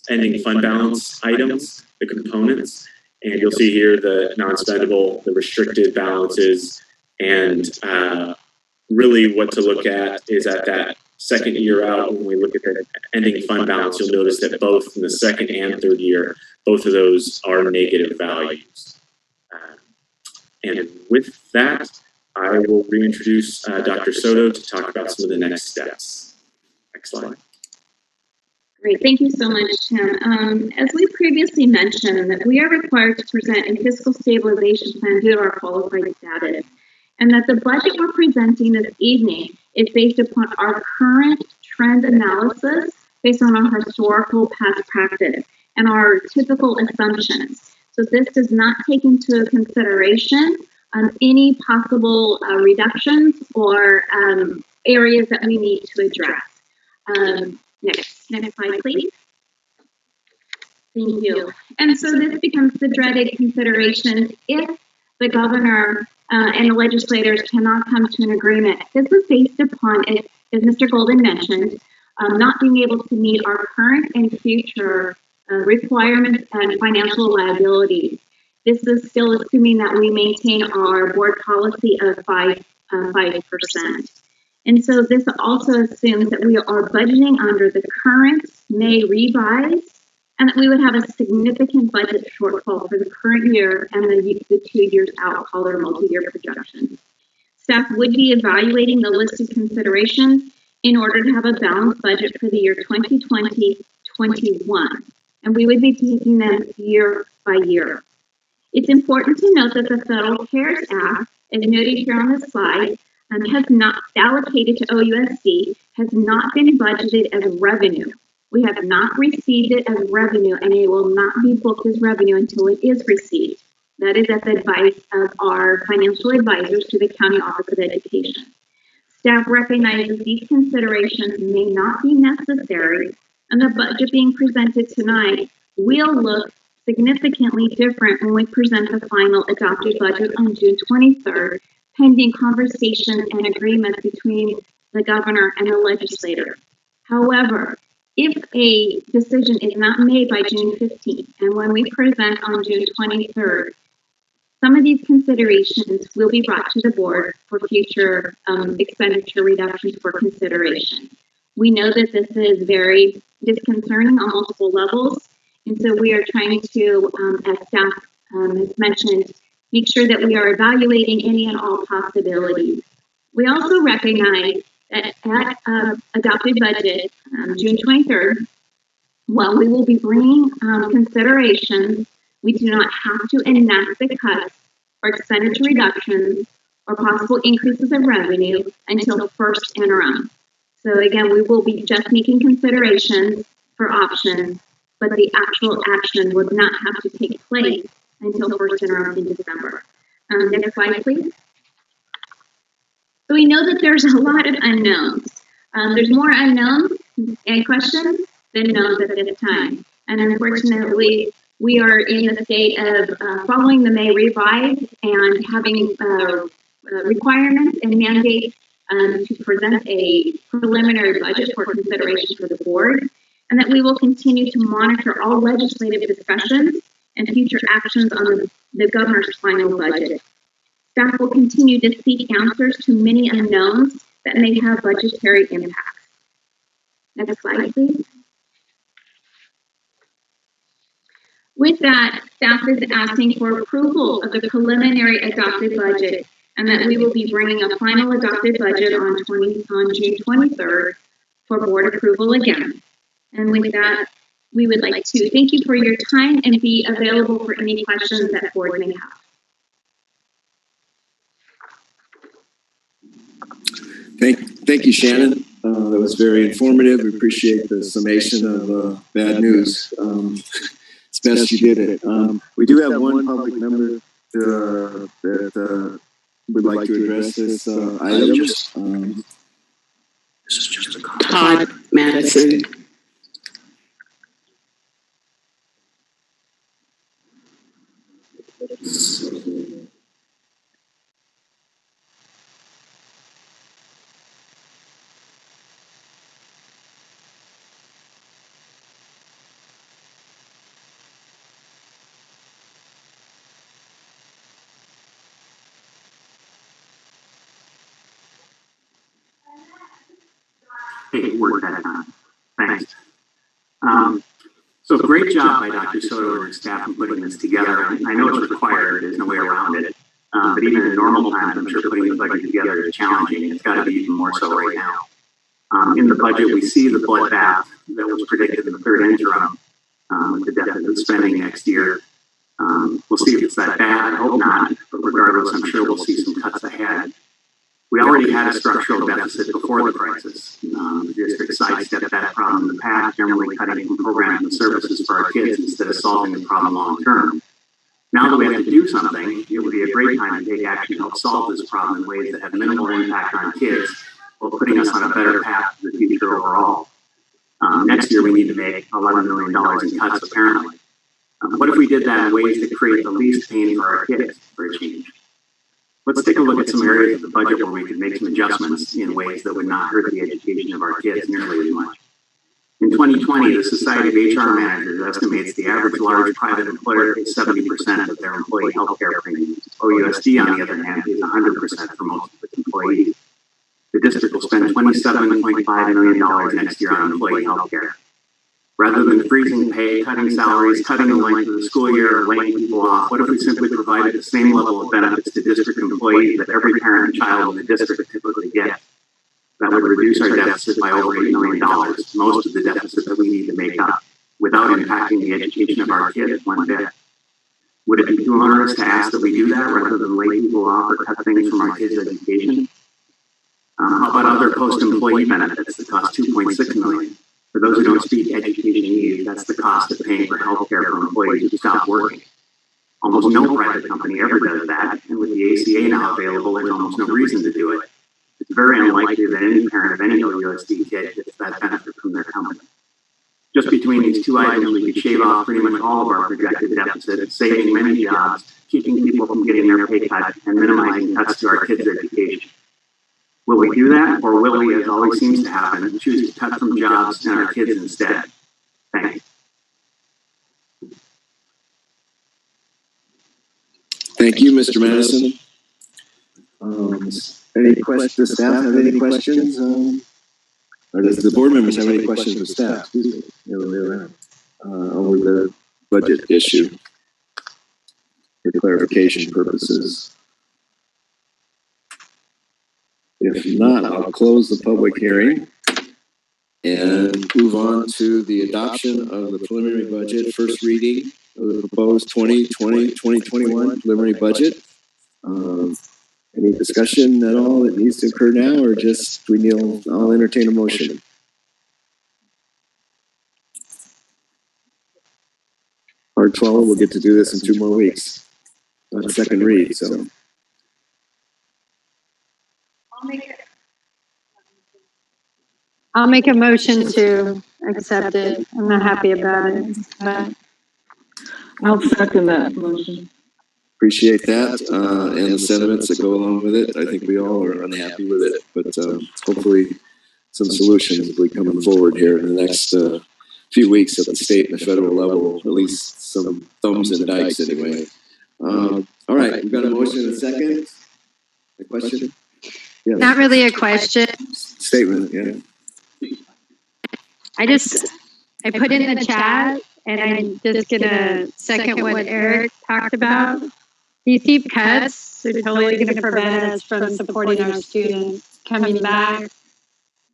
ending fund balance items, the components. And you'll see here the non-spendable, the restricted balances, and really what to look at is at that second year out. When we look at the ending fund balance, you'll notice that both in the second and third year, both of those are negative values. And with that, I will reintroduce Dr. Soto to talk about some of the next steps. Next slide. Great, thank you so much, Tim. As we previously mentioned, that we are required to present a fiscal stabilization plan due to our qualified status, and that the budget we're presenting this evening is based upon our current trend analysis based on our historical past practice and our typical assumptions. So this does not take into consideration any possible reductions or areas that we need to address. Next slide, please. Thank you. And so this becomes the dreaded consideration if the governor and the legislators cannot come to an agreement. This is based upon, as Mr. Golden mentioned, not being able to meet our current and future requirements and financial liabilities. This is still assuming that we maintain our board policy of 5%. And so this also assumes that we are budgeting under the current May revise, and that we would have a significant budget shortfall for the current year and the 2 years out, called our multi-year projection. Staff would be evaluating the listed considerations in order to have a balanced budget for the year 2020-21, and we would be taking them year by year. It's important to note that the Federal CARES Act, as noted here on the slide, has not allocated to OUSD, has not been budgeted as revenue. We have not received it as revenue, and it will not be booked as revenue until it is received. That is at the advice of our financial advisors to the County Office of Education. Staff recognizes these considerations may not be necessary, and the budget being presented tonight will look significantly different when we present the final adopted budget on June 23rd, pending conversation and agreement between the governor and the legislator. However, if a decision is not made by June 15th, and when we present on June 23rd, some of these considerations will be brought to the board for future expenditure reductions for consideration. We know that this is very disconcerting on multiple levels, and so we are trying to, as staff has mentioned, make sure that we are evaluating any and all possibilities. We also recognize that at adopted budget, June 23rd, while we will be bringing considerations, we do not have to enact the cuts or expenditure reductions or possible increases of revenue until the first interim. So again, we will be just making considerations for options, but the actual action would not have to take place until first interim in December. Next slide, please. So we know that there's a lot of unknowns. There's more unknowns and questions than knowns at this time. And unfortunately, we are in the state of following the May revise and having requirements and mandates to present a preliminary budget for consideration for the board, and that we will continue to monitor all legislative discussions and future actions on the governor's final budget. Staff will continue to seek answers to many unknowns that may have budgetary impacts. Next slide, please. With that, staff is asking for approval of the preliminary adopted budget, and that we will be bringing a final adopted budget on June 23rd for board approval again. And with that, we would like to thank you for your time and be available for any questions that board may have. Thank you, Shannon. That was very informative. We appreciate the summation of bad news. It's best you did it. We do have one public member that would like to address this item. Todd Madison. Hey, work that on. Thanks. So great job by Dr. Soto and her staff in putting this together. I know it's required, there's no way around it. But even in normal times, I'm sure putting the budget together is challenging. It's got to be even more so right now. In the budget, we see the bloodbath that was predicted in the third interim with the deficit spending next year. We'll see if it's that bad. I hope not. But regardless, I'm sure we'll see some cuts ahead. We already had a structural deficit before the crisis. The district sidestepped that problem in the past, generally cutting from programs and services for our kids instead of solving the problem long term. Now that we have to do something, it would be a great time to take action to help solve this problem in ways that have minimal impact on kids while putting us on a better path to the future overall. Next year, we need to make $11 million in cuts, apparently. What if we did that in ways that create the least pain for our kids for a change? Let's take a look at some areas of the budget where we could make some adjustments in ways that would not hurt the education of our kids nearly as much. In 2020, the Society of HR Managers estimates the average large private employer pays 70% of their employee health care premiums. OUSD, on the other hand, pays 100% for most of its employees. The district will spend $27.5 million next year on employee health care. Rather than freezing pay, cutting salaries, cutting the length of the school year, or laying people off, what if we simply provided the same level of benefits to district employees that every parent and child in the district typically gets? That would reduce our deficit by over $8 million, most of the deficit that we need to make up, without impacting the education of our kids one bit. Would it be too onerous to ask that we do that rather than lay people off or cut things from our kids' education? How about other post-employee benefits that cost $2.6 million? For those who don't speak education needs, that's the cost of paying for health care for employees who stop working. Almost no private company ever does that, and with the ACA now available, there's almost no reason to do it. It's very unlikely that any parent of any OUSD kid gets that benefit from their company. Just between these two items, we could shave off pretty much all of our projected deficit, saving many jobs, keeping people from getting their pay cut, and minimizing cuts to our kids' education. Will we do that, or will we, as always seems to happen, choose to cut from jobs and our kids instead? Thanks. Thank you, Mr. Madison. Any questions? Does staff have any questions? Or does the board members have any questions of staff? Excuse me. Over the budget issue for clarification purposes. If not, I'll close the public hearing and move on to the adoption of the preliminary budget, first reading of the proposed 2020-2021 preliminary budget. Any discussion at all that needs to occur now, or just I'll entertain a motion. Part 12, we'll get to do this in 2 more weeks. Not a second read, so. I'll make a motion to accept it. I'm not happy about it, but I'll second that motion. Appreciate that and the sentiments that go along with it. I think we all are unhappy with it, but hopefully some solutions will be coming forward here in the next few weeks at the state and the federal level, at least some thumbs and dikes anyway. All right, we've got a motion and a second. A question? Yeah. not really a question. Statement, yeah. I put in the chat And I'm just gonna second what Eric talked about. These deep cuts are totally gonna prevent us from supporting our students coming back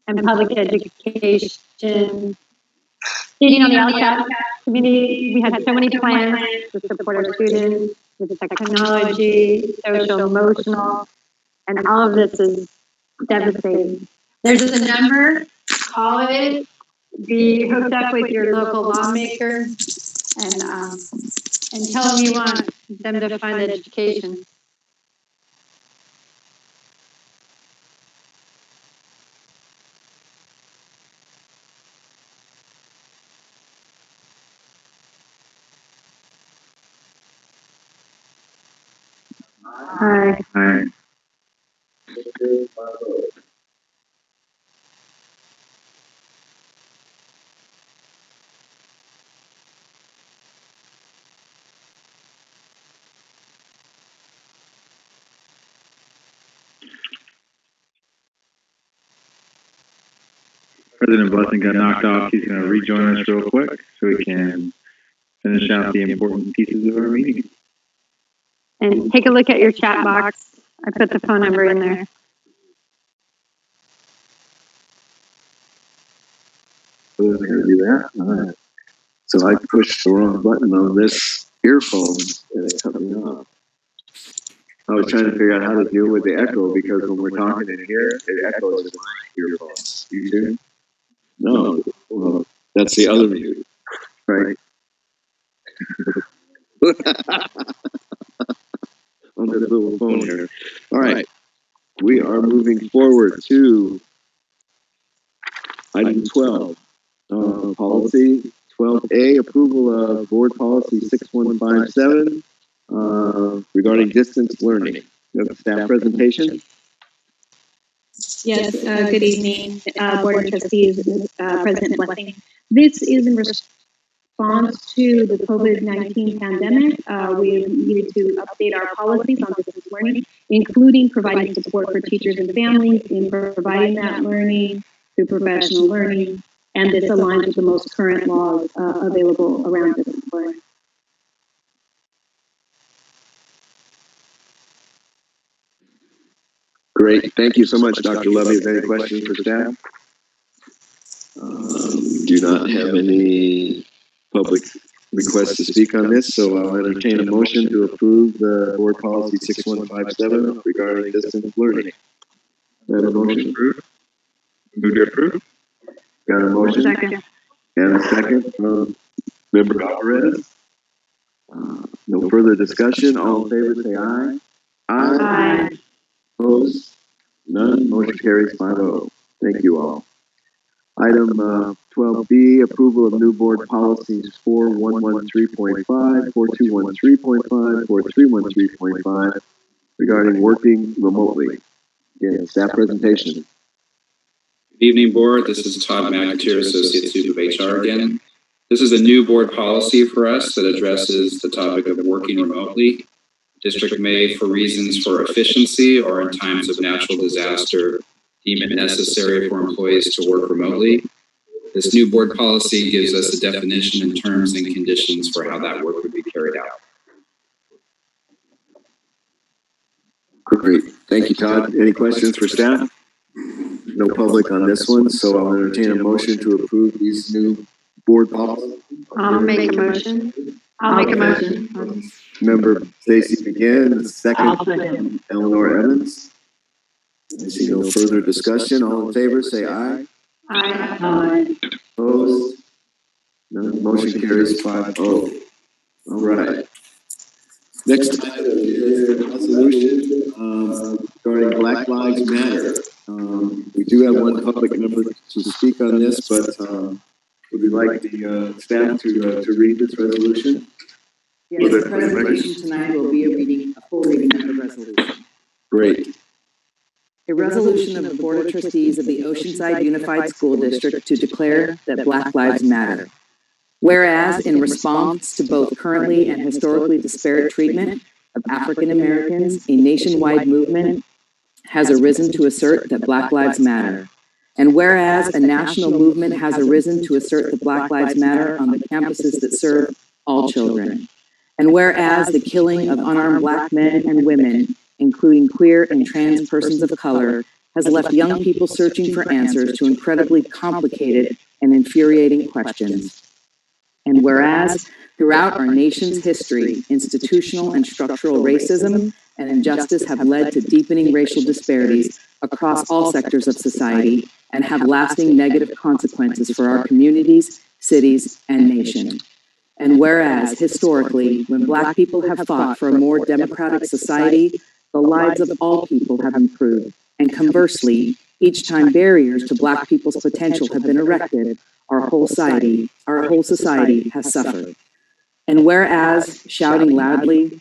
and public education. Speaking on the LCAP community, we had so many plans to support our students with technology, social, emotional, and all of this is devastating. There's a number, call it, be hooked up with your local lawmaker, and tell them you want them to fund education. Hi. Hi. President Blessing got knocked off. He's going to rejoin us real quick so we can finish out the important pieces of our meeting. And take a look at your chat box. I put the phone number in there. We're going to do that. All right. So I pushed the wrong button on this earphone and it cut me off. I was trying to figure out how to deal with the echo because when we're talking in here, it echoes in my earphones. You too? No. Well, that's the other mute, right? On this little phone here. All right. We are moving forward to item 12. Policy 12A, approval of board policy 6157 regarding distance learning. You have a staff presentation? Yes, good evening, Board of Trustees, President Blessing. This is in response to the COVID-19 pandemic. We needed to update our policies on distance learning, including providing support for teachers and families in providing that learning through professional learning, and this aligns with the most current laws available around distance learning. Great. Thank you so much, Dr. Levy. Is there any questions for staff? Do not have any public requests to speak on this, so I'll entertain a motion to approve the board policy 6157 regarding distance learning. Got a motion? Move to approve. Got a motion? Second. And a second from Member Alvarez. No further discussion. All in favor, say aye. Aye. Opposed? None. Motion carries 5-0. Thank you all. Item 12B, approval of new board policies 4113.5, 4213.5, 4313.5 regarding working remotely. Again, staff presentation. Good evening, board. This is Todd McAteer, Associate Soup of HR again. This is a new board policy for us that addresses the topic of working remotely. District may, for reasons for efficiency or in times of natural disaster, deem it necessary for employees to work remotely. This new board policy gives us a definition in terms and conditions for how that work would be carried out. Great. Thank you, Todd. Any questions for staff? No public on this one, so I'll entertain a motion to approve these new board policies. I'll make a motion. Member Stacy McGinn, second Eleanor Evans. I see no further discussion. All in favor, say aye. Aye. Opposed? None. Motion carries 5-0. All right. Next item is a resolution regarding Black Lives Matter. We do have one public member to speak on this, but would we like the staff to read this resolution? Yes, the presentation tonight will be a full reading of the resolution. Great. A resolution of the Board of Trustees of the Oceanside Unified School District to declare that Black Lives Matter. Whereas, in response to both currently and historically disparate treatment of African Americans, a nationwide movement has arisen to assert that Black Lives Matter. And whereas a national movement has arisen to assert the Black Lives Matter on the campuses that serve all children. And whereas the killing of unarmed Black men and women, including queer and trans persons of color, has left young people searching for answers to incredibly complicated and infuriating questions. And whereas throughout our nation's history, institutional and structural racism and injustice have led to deepening racial disparities across all sectors of society and have lasting negative consequences for our communities, cities, and nation. And whereas, historically, when Black people have fought for a more democratic society, the lives of all people have improved. And conversely, each time barriers to Black people's potential have been erected, our whole society has suffered. And whereas shouting loudly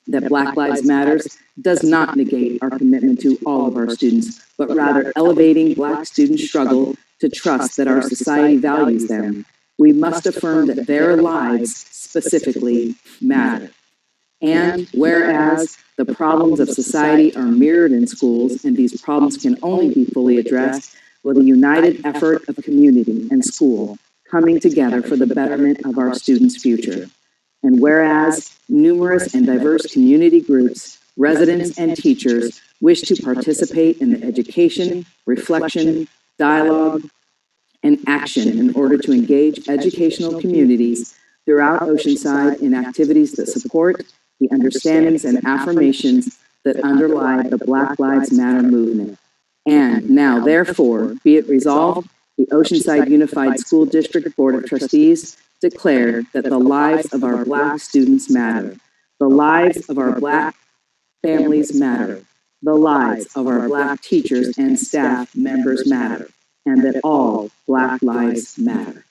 that Black Lives Matters does not negate our commitment to all of our students, but rather elevating Black students' struggle to trust that our society values them, we must affirm that their lives specifically matter. And whereas the problems of society are mirrored in schools, and these problems can only be fully addressed with a united effort of community and school coming together for the betterment of our students' future. And whereas numerous and diverse community groups, residents, and teachers wish to participate in the education, reflection, dialogue, and action in order to engage educational communities throughout Oceanside in activities that support the understandings and affirmations that underlie the Black Lives Matter movement. And now, therefore, be it resolved, the Oceanside Unified School District Board of Trustees declare that the lives of our Black students matter. The lives of our Black families matter. The lives of our Black teachers and staff members matter. And that all Black lives matter.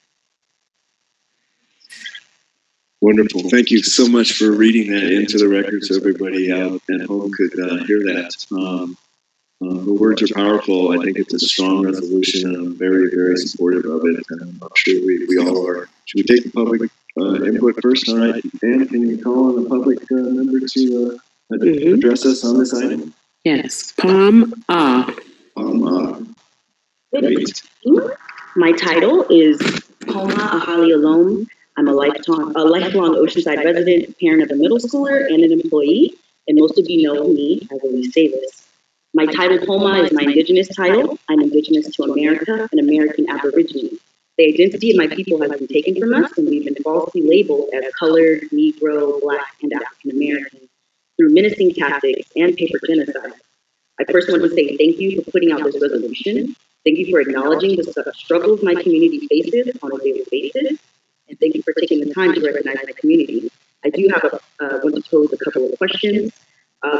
Wonderful. Thank you so much for reading that into the record so everybody out at home could hear that. The words are powerful. I think it's a strong resolution, and I'm very, very supportive of it. And I'm sure we all are. Should we take the public input first? All right. Dan, can you call on the public member to address us on this item? Yes. Palm Ah. Palm Ah. Great. My title is Homa Ahali Alom. I'm a lifelong Oceanside resident, parent of a middle schooler, and an employee. And most of you know me as Elise Davis. My title, Homa, is my Indigenous title. I'm Indigenous to America, an American Aborigine. The identity of my people has been taken from us, and we've been falsely labeled as colored, Negro, Black, and African American through menacing tactics and paper genocide. I first want to say thank you for putting out this resolution. Thank you for acknowledging the struggles my community faces on a daily basis, and thank you for taking the time to recognize my community. I do have want to pose a couple of questions.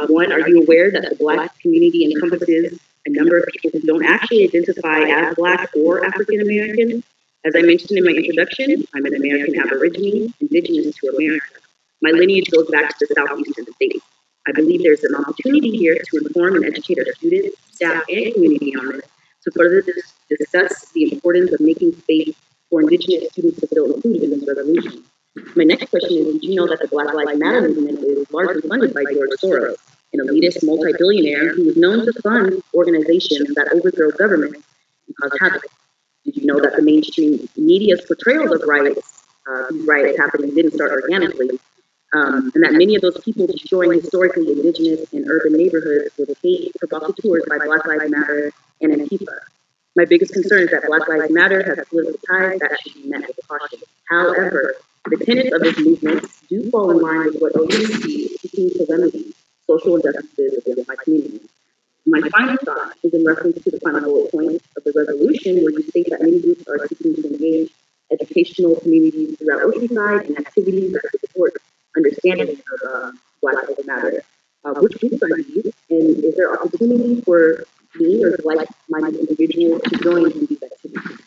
One, are you aware that the Black community encompasses a number of people who don't actually identify as Black or African American? As I mentioned in my introduction, I'm an American Aborigine, Indigenous to America. My lineage goes back to the southeastern states. I believe there's an opportunity here to inform and educate our students, staff, and community on this to further discuss the importance of making space for Indigenous students to feel included in this resolution. My next question is, did you know that the Black Lives Matter movement is largely funded by George Soros, an elitist multi-billionaire who is known to fund organizations that overthrow governments and cause havoc? Did you know that the mainstream media's portrayals of riots, these riots happening didn't start organically, and that many of those people destroying historically Indigenous and urban neighborhoods were paid provocateurs by Black Lives Matter and Antifa? My biggest concern is that Black Lives Matter has political ties that should be met with caution. However, the tenets of this movement do fall in line with what OUSD is seeking to remedy social injustices within my community. My final thought is in reference to the final bullet point of the resolution, where you state that many groups are seeking to engage educational communities throughout Oceanside and activities that support understanding of Black Lives Matter. Which groups are these, and is there opportunity for me or like-minded individuals to join in these activities?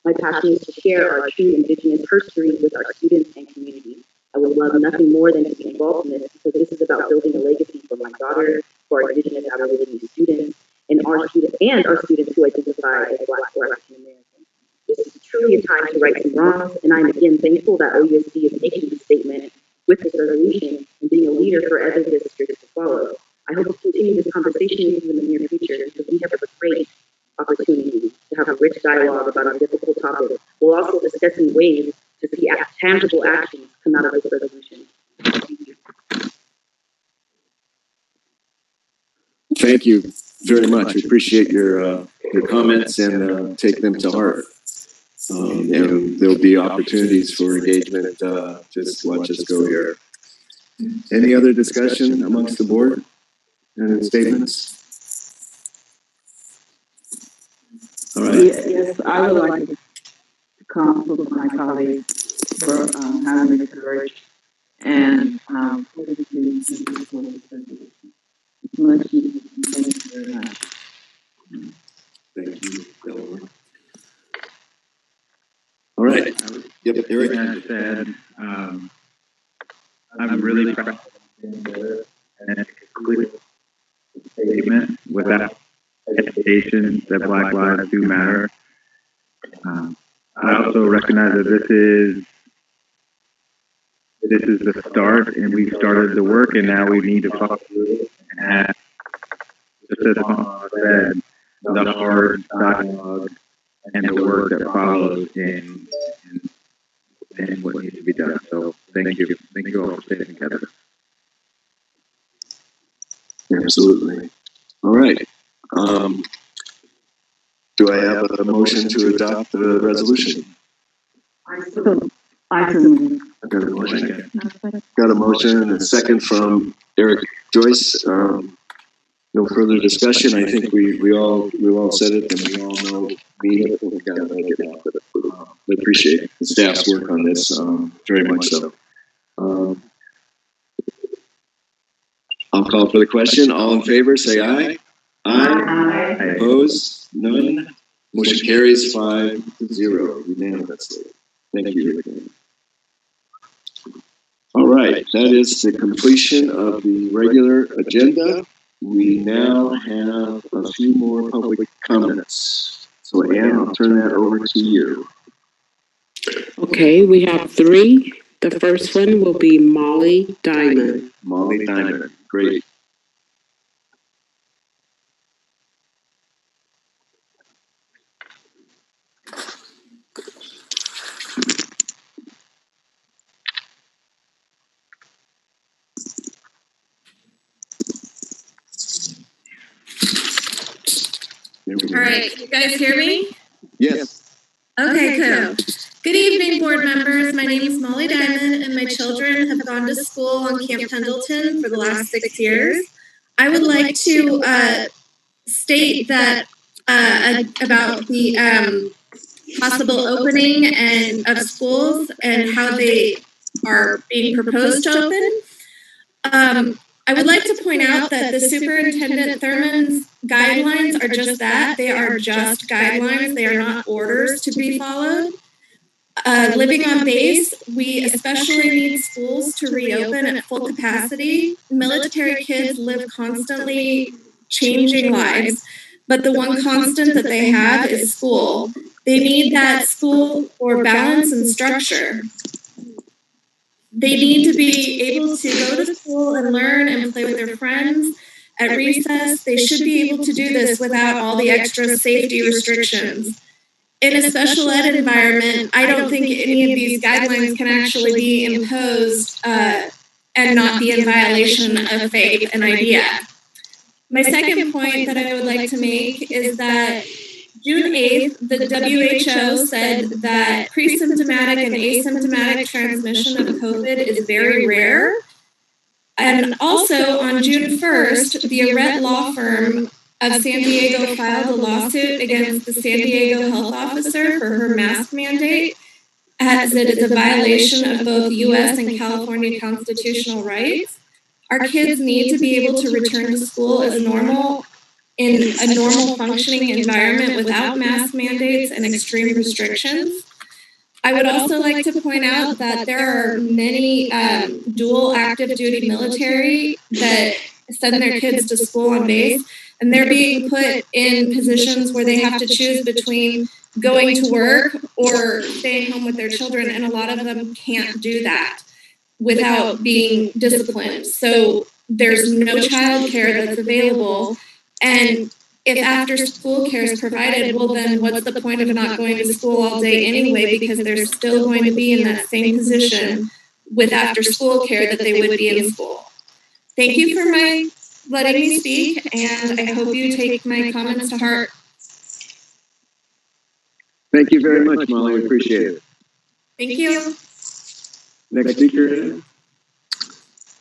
My passion is to share our true Indigenous history with our students and community. I would love nothing more than to be involved in this, because this is about building a legacy for my daughter, for our Indigenous Aborigine students, and our students who identify as Black or African American. This is truly a time to right some wrongs, and I'm again thankful that OUSD is making this statement with this resolution and being a leader for other districts to follow. I hope to continue this conversation with you in the near future, because we have a great opportunity to have a rich dialogue about a difficult topic, while also discussing ways to see tangible actions come out of this resolution. Thank you very much. We appreciate your comments and take them to heart. And there'll be opportunities for engagement. Just watch us go here. Any other discussion amongst the board and statements? All right. Yes, I would like to compliment my colleagues for having the courage and much needed. Thank you very much. Thank you, Delaware. All right. Yep, Eric. I said, I'm really proud of and clear statement without education that Black lives do matter. I also recognize that this is the start, and we started the work, and now we need to follow through and have, just as Mama said, the hard dialogue and the work that follows in what needs to be done. So thank you all for staying together. Absolutely. All right. Do I have a motion to adopt the resolution? I can. Got a motion. Got a motion and a second from Eric Joyce. No further discussion. I think we all said it, and we all know we gotta make it happen. We appreciate the staff's work on this very much so. I'll call for the question. All in favor, say aye. Aye. Opposed? None. Motion carries 5-0 unanimously. Thank you again. All right, that is the completion of the regular agenda. We now have a few more public comments. So Ann, I'll turn that over to you. Okay, we have 3. The first one will be Molly Diamond. Molly Diamond, great. All right, you guys hear me? Yes. Okay, cool. Good evening, board members. My name is Molly Diamond, and my children have gone to school on Camp Pendleton for the last 6 years. I would like to state that about the possible opening of schools and how they are being proposed to open. I would like to point out that the Superintendent Thurman's guidelines are just that. They are just guidelines. They are not orders to be followed. Living on base, we especially need schools to reopen at full capacity. Military kids live constantly changing lives, but the one constant that they have is school. They need that school for balance and structure. They need to be able to go to school and learn and play with their friends. At recess, they should be able to do this without all the extra safety restrictions. In a special ed environment, I don't think any of these guidelines can actually be imposed and not be in violation of faith and idea. My second point that I would like to make is that June 8th, the WHO said that pre-symptomatic and asymptomatic transmission of COVID is very rare. And also on June 1st, the Arrett law firm of San Diego filed a lawsuit against the San Diego health officer for her mask mandate, as it is a violation of both U.S. and California constitutional rights. Our kids need to be able to return to school as normal in a normal functioning environment without mask mandates and extreme restrictions. I would also like to point out that there are many dual active duty military that send their kids to school on base, and they're being put in positions where they have to choose between going to work or staying home with their children, and a lot of them can't do that without being disciplined. So there's no child care that's available, and if after school care is provided, well then what's the point of not going to school all day anyway, because they're still going to be in that same position with after school care that they would be in school. Thank you for letting me speak, and I hope you take my comments to heart. Thank you very much, Molly. Appreciate it. Thank you. Next speaker.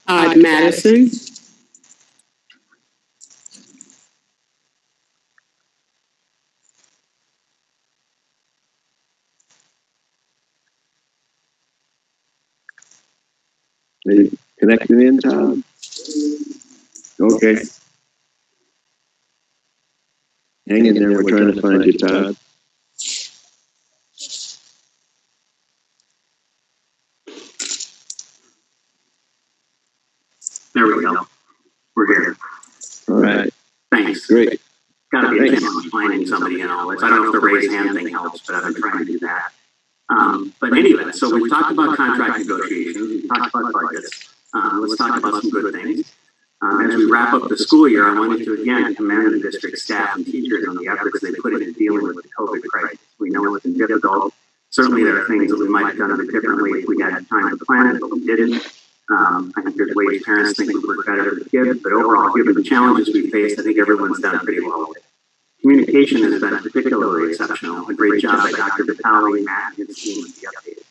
Madison. Are you connecting in, Todd? Okay. Hang in there. We're trying to find you, Todd. There we go. We're here. All right. Thanks. Great. Gotta be a challenge finding somebody in all this. I don't know if the raise hand thing helps, but I've been trying to do that. But anyway, so we've talked about contract negotiations, we've talked about budgets. Let's talk about some good things. As we wrap up the school year, I wanted to again commend the district staff and teachers on the efforts they put into dealing with the COVID crisis. We know it's been difficult. Certainly there are things that we might have done a bit differently if we had time to plan it, but we didn't. I think there's ways parents think we work better for the kids, but overall, given the challenges we faced, I think everyone's done pretty well with it. Communication has been particularly exceptional. A great job by Dr. Vitale, Matt, and his team with the updates.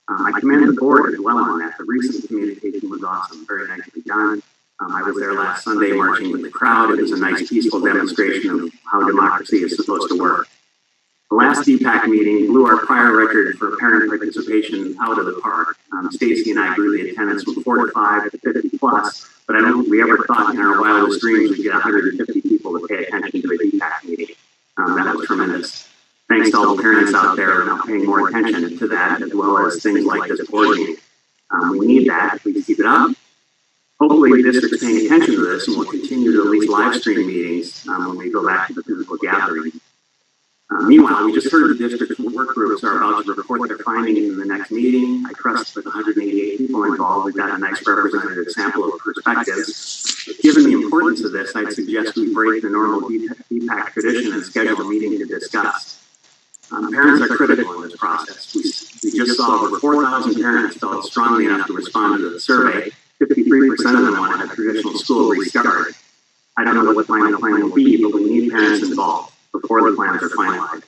I commend the board as well on that. The recent communication was awesome, very nicely done. I was there last Sunday marching with the crowd. It was a nice, peaceful demonstration of how democracy is supposed to work. The last DPAC meeting blew our prior record for parent participation out of the park. Stacy and I grew the attendance from 45 to 50 plus, but I don't think we ever thought in our wildest dreams we'd get 150 people to pay attention to a DPAC meeting. That was tremendous. Thanks to all the parents out there now paying more attention to that, as well as things like this board meeting. We need that. Please keep it up. Hopefully the district's paying attention to this and will continue to at least live stream meetings when we go back to the physical gathering. Meanwhile, we just heard the district's work groups are about to report their findings in the next meeting. I trust with 188 people involved, we've got a nice representative sample of perspectives. Given the importance of this, I'd suggest we break the normal DPAC tradition and schedule a meeting to discuss. Parents are critical in this process. We just saw over 4,000 parents felt strongly enough to respond to the survey. 53% of them want to have traditional school restart. I don't know what the final plan will be, but we need parents involved before the plans are finalized.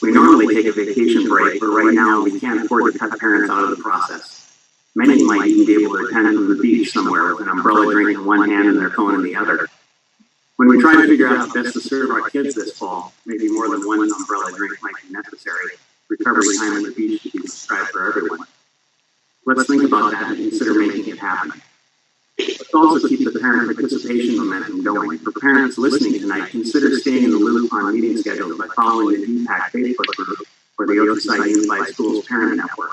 We normally take a vacation break, but right now we can't afford to cut parents out of the process. Many might even be able to attend from the beach somewhere with an umbrella drink in one hand and their phone in the other. When we try to figure out how best to serve our kids this fall, maybe more than one umbrella drink might be necessary. Recovery time at the beach should be prescribed for everyone. Let's think about that and consider making it happen. Let's also keep the parent participation momentum going. For parents listening tonight, consider staying in the loop on meeting schedules by following the DPAC Facebook group or the Oceanside Unified Schools Parent Network.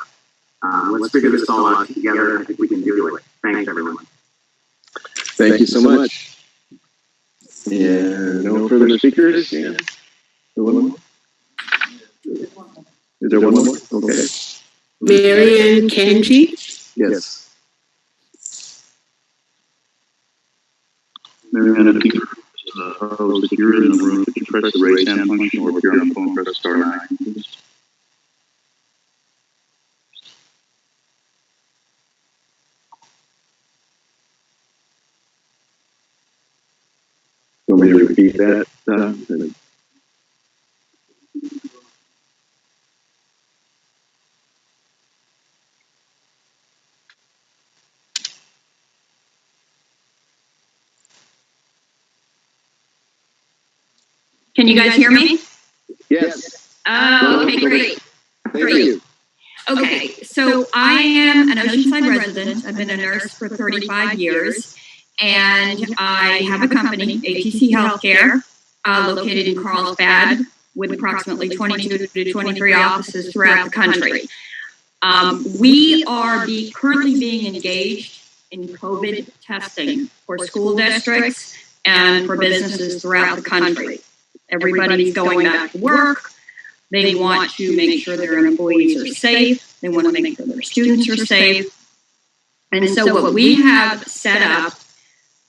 Let's figure this all out together. I think we can do it. Thanks, everyone. Thank you so much. And no further speakers? Yeah. One more? Is there one more? Okay. Marianne Kenji. Yes. Marianne, if you're in the room, could you press the raise hand function, or if you're on the phone, press star 9, please. Want me to repeat that? Can you guys hear me? Yes. Oh, okay, great. Thank you. Okay, so I am an Oceanside resident. I've been a nurse for 35 years, and I have a company, ATC Healthcare, located in Carlsbad, with approximately 22 to 23 offices throughout the country. We are currently being engaged in COVID testing for school districts and for businesses throughout the country. Everybody's going back to work. They want to make sure their employees are safe. They want to make sure their students are safe. And so what we have set up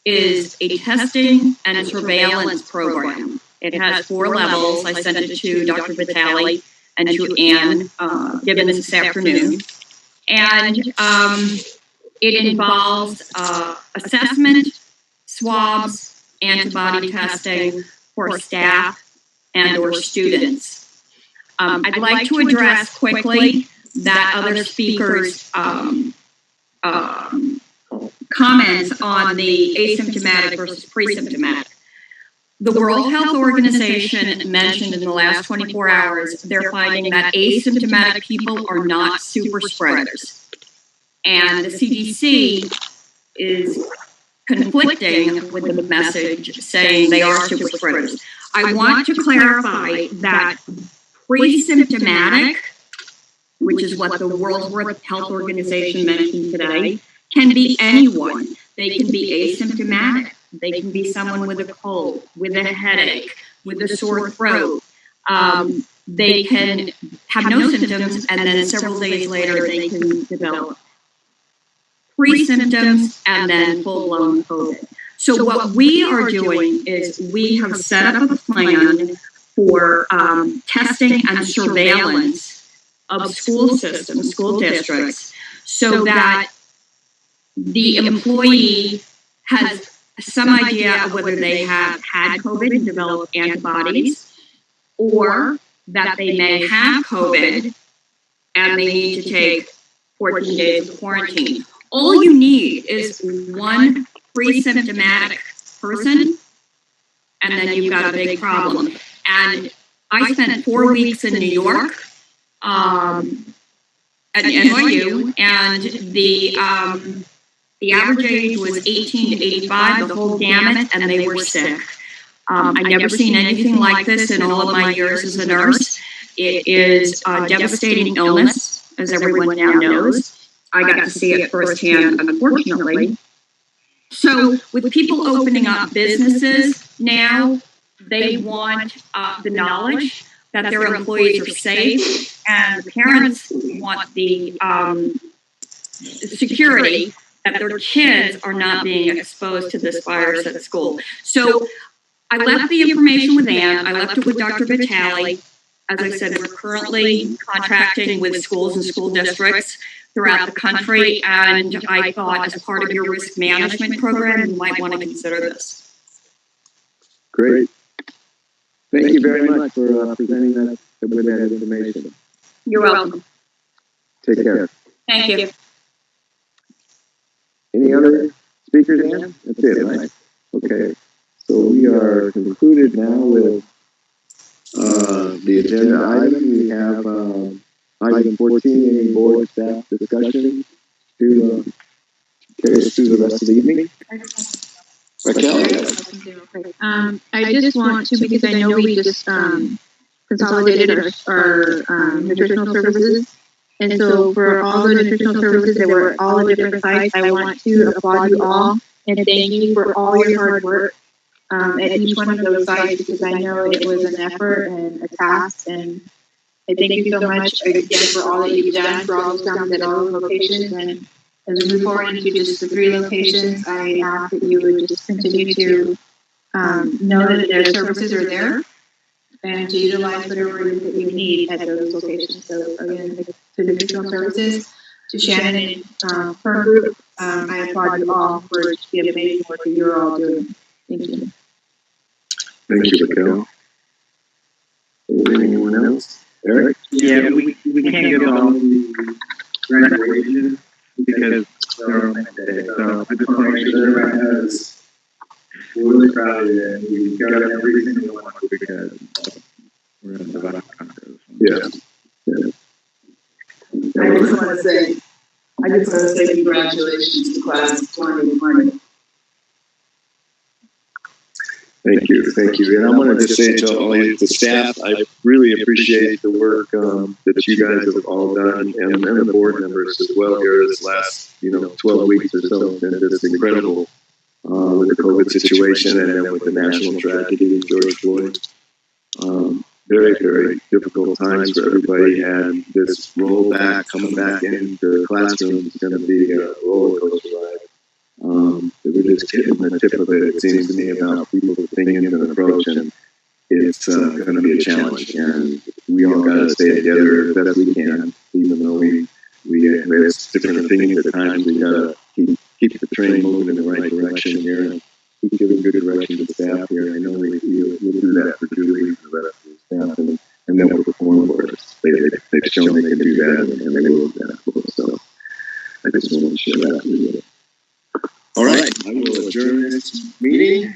is a testing and surveillance program. It has 4 levels. I sent it to Dr. Vitale and to Anne, given this afternoon. And it involves assessment, swabs, antibody testing for staff and or students. I'd like to address quickly that other speakers' comments on the asymptomatic versus pre-symptomatic. The World Health Organization mentioned in the last 24 hours, they're finding that asymptomatic people are not super spreaders. And the CDC is conflicting with the message saying they are super spreaders. I want to clarify that pre-symptomatic, which is what the World Health Organization mentioned today, can be anyone. They can be asymptomatic. They can be someone with a cold, with a headache, with a sore throat. They can have no symptoms, and then several days later they can develop pre-symptoms and then full-blown COVID. So what we are doing is we have set up a plan for testing and surveillance of school systems, school districts, so that the employee has some idea of whether they have had COVID and developed antibodies, or that they may have COVID and they need to take 14 days of quarantine. All you need is one pre-symptomatic person, and then you've got a big problem. And I spent 4 weeks in New York at NYU, and the average age was 18 to 85, the whole gamut, and they were sick. I've never seen anything like this in all of my years as a nurse. It is a devastating illness, as everyone now knows. I got to see it firsthand, unfortunately. So with people opening up businesses now, they want the knowledge that their employees are safe, and the parents want the security that their kids are not being exposed to this virus at school. So I left the information with Anne. I left it with Dr. Vitale. As I said, we're currently contracting with schools and school districts throughout the country, and I thought as part of your risk management program, you might want to consider this. Great. Thank you very much for presenting that with that information. You're welcome. Take care. Thank you. Any other speakers, Ann? That's it, right? Okay. So we are concluded now with the agenda item. We have item 14, any board staff discussion to carry us through the rest of the evening. Raquel? I just want to, because I know we just consolidated our nutritional services. And so for all the nutritional services that were all at different sites, I want to applaud you all and thank you for all your hard work at each one of those sites, because I know it was an effort and a task. And I thank you so much again for all that you've done for all those counties at all those locations. And as we move forward into just the 3 locations, I ask that you would just continue to know that their services are there and to utilize whatever it is that you need at those locations. So again, to the nutritional services, to Shannon and her group, I applaud you all for the amazing work that you're all doing. Thank you. Thank you, Raquel. Anyone else? Eric? Yeah, we can't get all the graduation because they're on that day. So I just want to make sure everyone has really crowded and we got every single one because we're in the conference. Yes. I just want to say congratulations to class 2020. Thank you. And I want to just say to all the staff, I really appreciate the work that you guys have all done, and the board members as well here this last 12 weeks or so. It's been just incredible with the COVID situation and then with the national tragedy of George Floyd. Very, very difficult times for everybody, and this coming back into the classroom is going to be a roller coaster ride. It we're just getting the tip of it. It seems to me about people's opinions and approach, and it's going to be a challenge. And we all got to stay together as best we can, even though we have different opinions at times. We got to keep the train moving in the right direction here and keep giving good direction to staff here. I know we'll do that for Julie and the rest of the staff, and then we'll perform for us. They've shown they can do that, and they will do that for us. So I just want to share that with you. All right, I will adjourn this meeting.